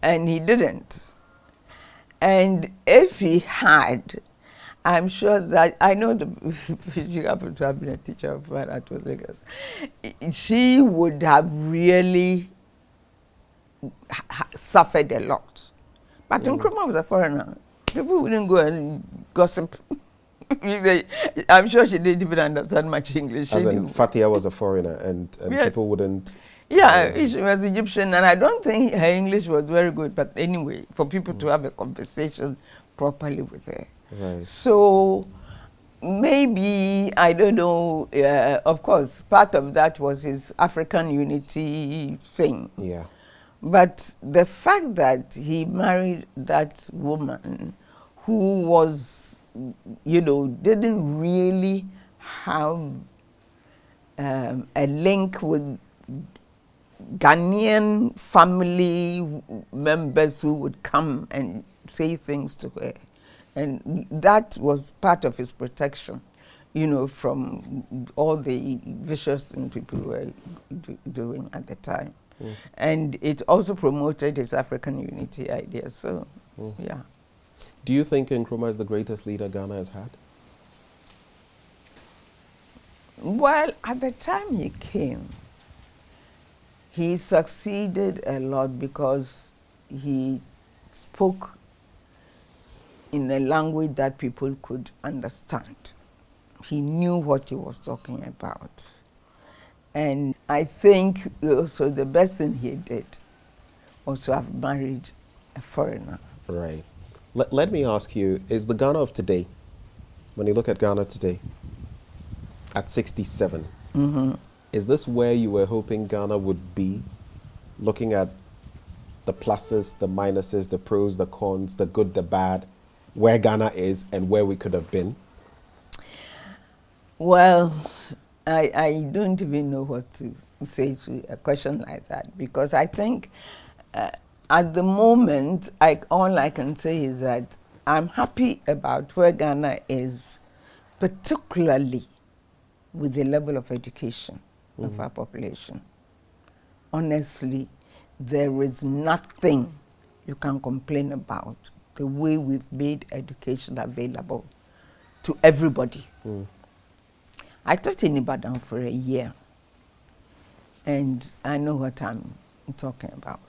S2: And he didn't. And if he had, I'm sure that, I know she happened to have been a teacher of mine at Legon. She would have really suffered a lot. But Nkrumah was a foreigner. People wouldn't go and gossip. I'm sure she didn't even understand much English.
S1: As in, Fathia was a foreigner, and yes. People wouldn't...
S2: Yeah, she was Egyptian, and I don't think her English was very good, but anyway, for people to have a conversation properly with her.
S1: Right.
S2: So maybe, I don't know, of course, part of that was his African unity thing.
S1: Yeah.
S2: But the fact that he married that woman who was, didn't really have a link with Ghanaian family members who would come and say things to her. And that was part of his protection, from all the vicious things people were doing at the time. And it also promoted his African unity idea, so, yeah.
S1: Do you think Nkrumah is the greatest leader Ghana has had?
S2: Well, at the time he came, he succeeded a lot because he spoke in a language that people could understand. He knew what he was talking about. And I think also the best thing he did was to have married a foreigner.
S1: Right. Let me ask you, is the Ghana of today, when you look at Ghana today, at 67, is this where you were hoping Ghana would be, looking at the pluses, the minuses, the pros, the cons, the good, the bad, where Ghana is and where we could have been?
S2: Well, I don't even know what to say to a question like that, because I think at the moment, all I can say is that I'm happy about where Ghana is, particularly with the level of education of our population. Honestly, there is nothing you can complain about the way we've made education available to everybody. I taught in Ibadan for a year, and I know what I'm talking about.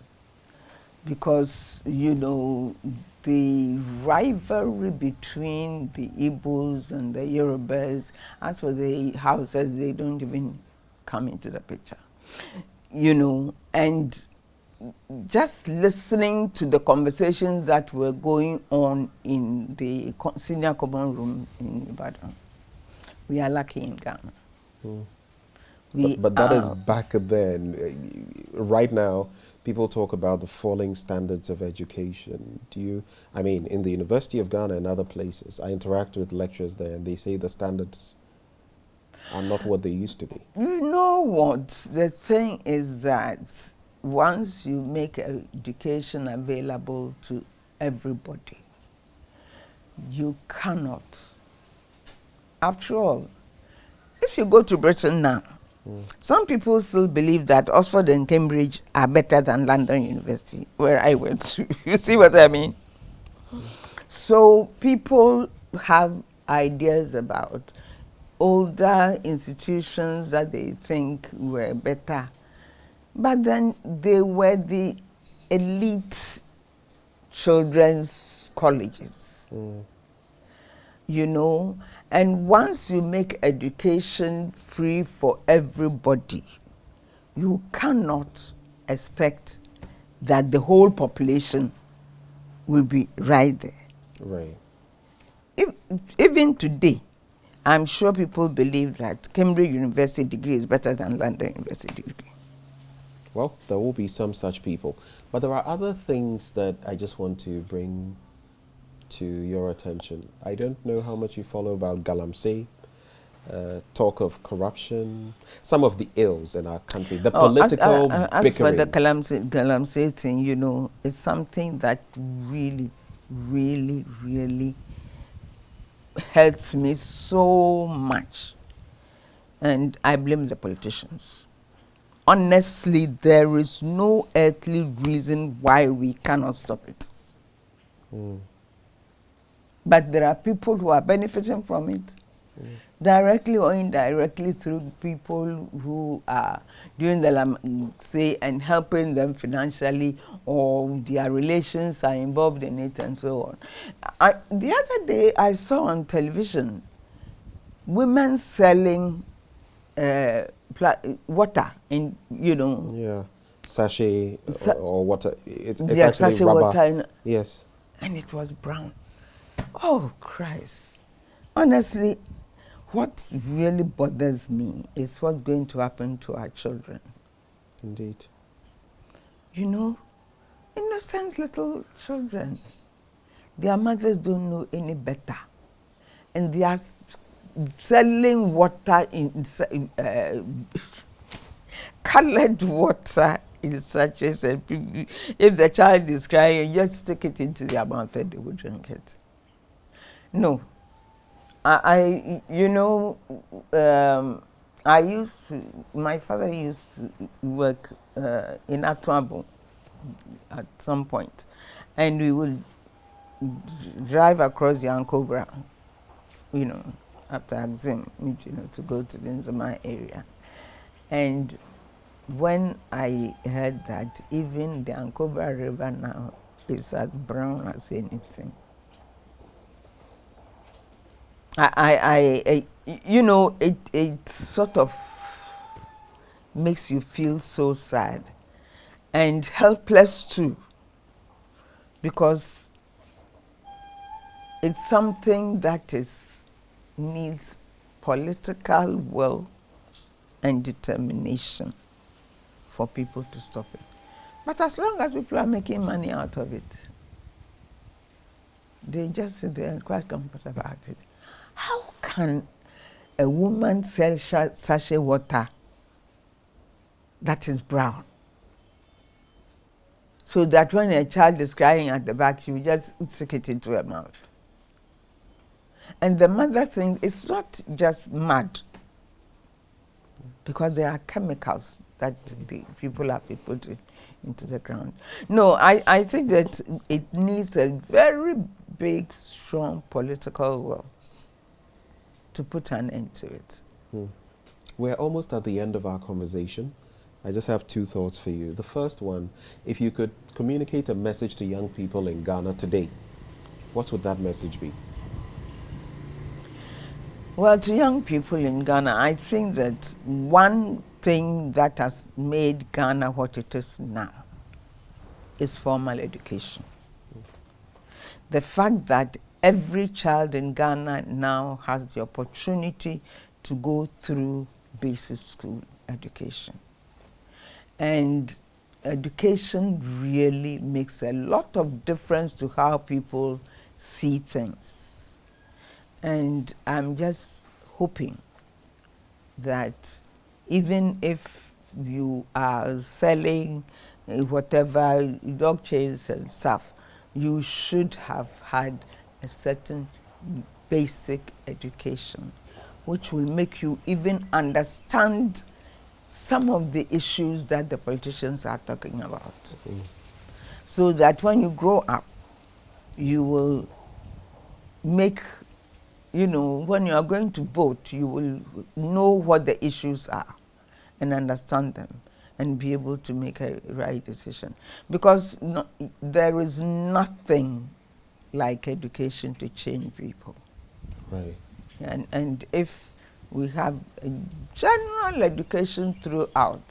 S2: Because, you know, the rivalry between the Igbos and the Yorubas, as for the Hausas, they don't even come into the picture. You know, and just listening to the conversations that were going on in the senior common room in Ibadan, we are lucky in Ghana.
S1: But that is back then. Right now, people talk about the falling standards of education. I mean, in the University of Ghana and other places, I interact with lecturers there, and they say the standards are not what they used to be.
S2: You know what? The thing is that once you make education available to everybody, you cannot. After all, if you go to Britain now, some people still believe that Oxford and Cambridge are better than London University, where I went to. You see what I mean? So people have ideas about older institutions that they think were better, but then they were the elite children's colleges. You know, and once you make education free for everybody, you cannot expect that the whole population will be right there.
S1: Right.
S2: Even today, I'm sure people believe that Cambridge University degree is better than London University degree.
S1: Well, there will be some such people. But there are other things that I just want to bring to your attention. I don't know how much you follow about Galamsey, talk of corruption, some of the ills in our country, the political
S2: as
S1: bickering.
S2: for the Galamsey thing, you know, it's something that really, really, really hurts me so much. And I blame the politicians. Honestly, there is no earthly reason why we cannot stop it. But there are people who are benefiting from it, directly or indirectly, through people who are doing the say and helping them financially, or their relations are involved in it, and so on. The other day, I saw on television women selling water, in, you know.
S1: Yeah, sachet or water. It's
S2: yeah,
S1: actually
S2: sachet
S1: rubber.
S2: water.
S1: Yes.
S2: And it was brown. Oh, Christ. Honestly, what really bothers me is what's going to happen to our children.
S1: Indeed.
S2: You know, innocent little children. Their mothers don't know any better. And they are selling water in colored water in sachets. And if the child is crying, just stick it into their mouth and they will drink it. No. My father used to work in Atuabo at some point, and we would drive across the Nkrumah, you know, after Axim, you know, to go to the Nkrumah area. And when I heard that even the Nkrumah River now is as brown as anything, you know, it sort of makes you feel so sad and helpless too, because it's something that needs political will and determination for people to stop it. But as long as people are making money out of it, They just sit there and quite comfortable about it. How can a woman sell sachet water that is brown, so that when a child is crying at the back, she will just stick it into her mouth? And the mother thinks it's not just mud, because there are chemicals that the people have put into the ground. No, I think that it needs a very big, strong political will to put an end to it.
S1: We're almost at the end of our conversation. I just have two thoughts for you. The first one, if you could communicate a message to young people in Ghana today, what would that message be?
S2: Well, to young people in Ghana, I think that one thing that has made Ghana what it is now is formal education. The fact that every child in Ghana now has the opportunity to go through basic school education. And education really makes a lot of difference to how people see things. And I'm just hoping that even if you are selling whatever dog chains and stuff, you should have had a certain basic education, which will make you even understand some of the issues that the politicians are talking about. So that when you grow up, you will make, when you are going to vote, you will know what the issues are and understand them and be able to make a right decision. Because there is nothing like education to change people.
S1: Right.
S2: And if we have a general education throughout,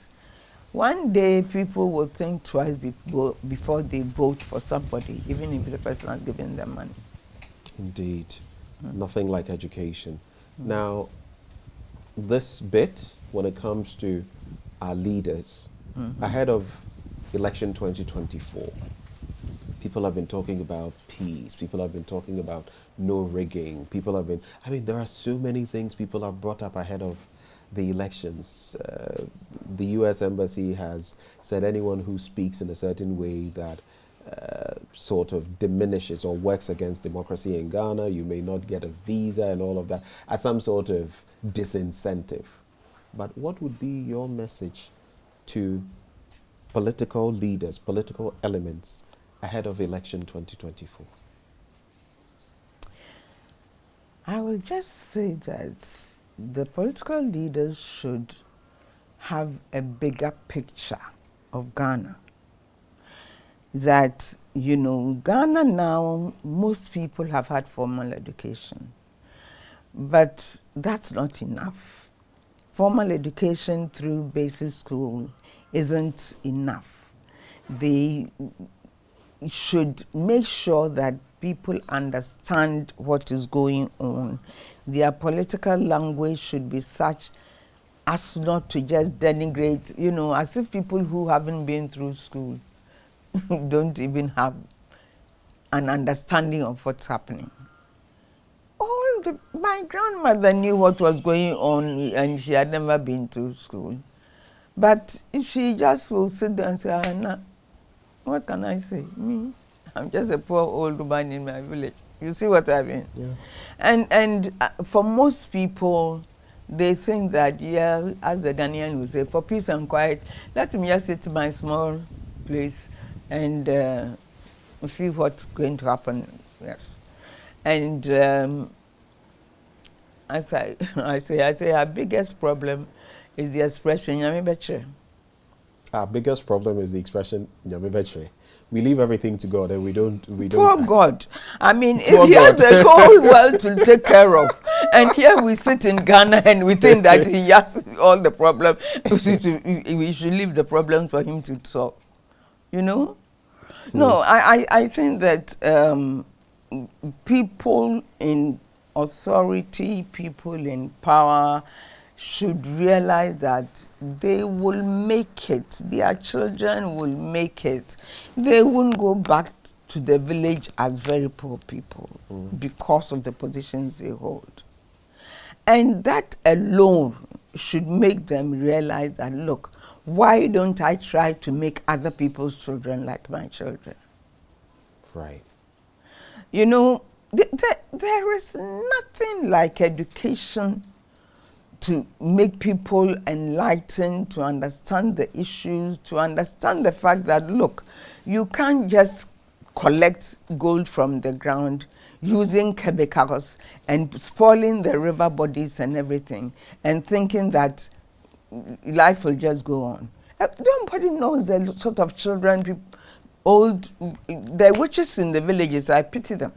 S2: one day people will think twice before they vote for somebody, even if the person has given them money.
S1: Indeed. Nothing like education. Now, this bit, when it comes to our leaders, ahead of election 2024, people have been talking about peace. People have been talking about no rigging. People have been, there are so many things people have brought up ahead of the elections. The U.S. Embassy has said anyone who speaks in a certain way that sort of diminishes or works against democracy in Ghana, you may not get a visa and all of that, as some sort of disincentive. But what would be your message to political leaders, political elements ahead of election 2024?
S2: I will just say that the political leaders should have a bigger picture of Ghana. That, Ghana now, most people have had formal education, but that's not enough. Formal education through basic school isn't enough. They should make sure that people understand what is going on. Their political language should be such as not to just denigrate, as if people who haven't been through school don't even have an understanding of what's happening. My grandmother knew what was going on and she had never been to school. But she just will sit there and say, Anna, what can I say? Me, I'm just a poor old woman in my village. You see what I mean?
S1: Yeah.
S2: And for most people, they think that, as the Ghanaian will say, for peace and quiet, let me just sit in my small place and see what's going to happen. Yes. And as I say, our biggest problem is the expression "Nyame betre."
S1: Our biggest problem is the expression "Nyame betre." We leave everything to God and we don't.
S2: Poor God.
S1: Poor
S2: if he has
S1: God.
S2: the whole world to take care of, and here we sit in Ghana and we think that he has all the problems, we should leave the problems for him to solve. No, I think that people in authority, people in power should realize that they will make it. Their children will make it. They won't go back to the village as very poor people because of the positions they hold. And that alone should make them realize that, look, why don't I try to make other people's children like my children?
S1: Right.
S2: You know, there is nothing like education to make people enlightened, to understand the issues, to understand the fact that, look, you can't just collect gold from the ground using chemicals and spoiling the river bodies and everything and thinking that life will just go on. Nobody knows the sort of children, the witches in the villages, I pity them.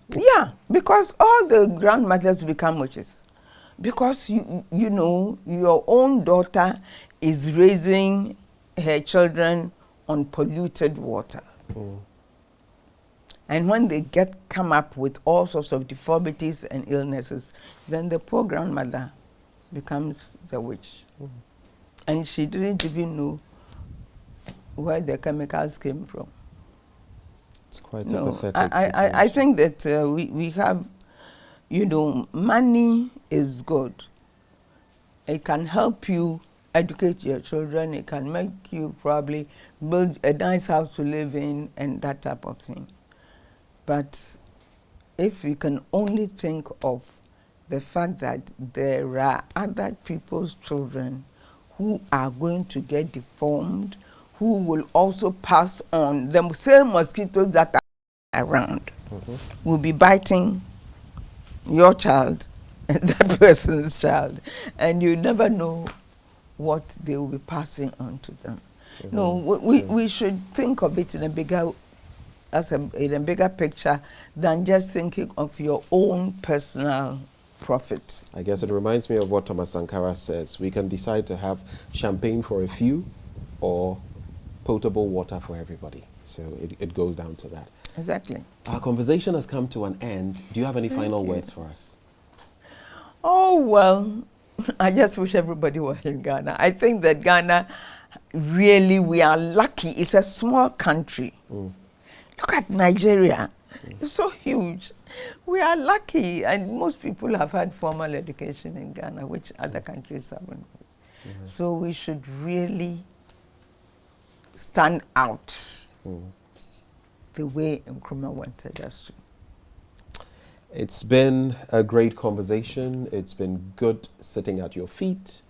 S2: Yeah, because all the grandmothers become witches. Because you know, your own daughter is raising her children on polluted water. And when they come up with all sorts of deformities and illnesses, then the poor grandmother becomes the witch. And she didn't even know where the chemicals came from.
S1: It's quite a pathetic
S2: I think that we have, you know, money is good. It can help you educate your children. It can make you probably build a nice house to live in and that type of thing. But if we can only think of the fact that there are other people's children who are going to get deformed, who will also pass on the same mosquitoes that are around, will be biting your child and that person's child, and you never know what they will be passing on to them. No, we should think of it in a bigger picture than just thinking of your own personal profit.
S1: I guess it reminds me of what Thomas Sankara says. We can decide to have champagne for a few or potable water for everybody. So it goes down to that.
S2: Exactly.
S1: Our conversation has come to an end. Do you have any final words for us?
S2: Oh, well, I just wish everybody were in Ghana. I think that Ghana, really, we are lucky. It's a small country. Look at Nigeria. It's so huge. We are lucky, and most people have had formal education in Ghana, which other countries haven't. So we should really stand out the way Nkrumah wanted us to.
S1: It's been a great conversation. It's been good sitting at your feet,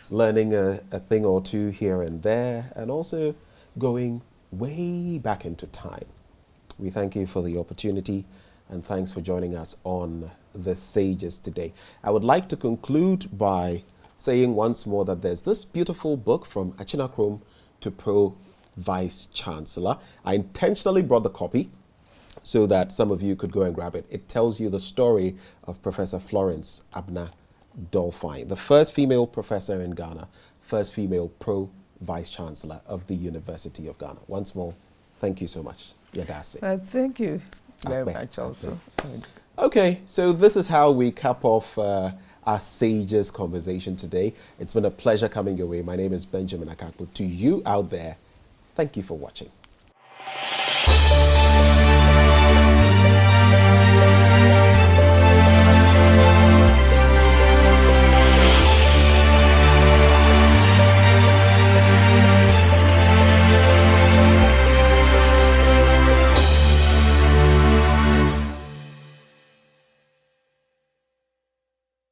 S1: learning a thing or two here and there, and also going way back into time. We thank you for the opportunity, and thanks for joining us on The Sages today. I would like to conclude by saying once more that there's this beautiful book from Nkrumah to Pro Vice Chancellor. I intentionally brought the copy so that some of you could go and grab it. It tells you the story of Professor Florence Abena Dolphyne, the first female professor in Ghana, first female Pro Vice Chancellor of the University of Ghana. Once more, thank you so much. Yadasi.
S2: Thank you very much also.
S1: Okay, so this is how we cap off our Sages conversation today. It's been a pleasure coming your way. My name is Benjamin Akakpo. To you out there, thank you for watching.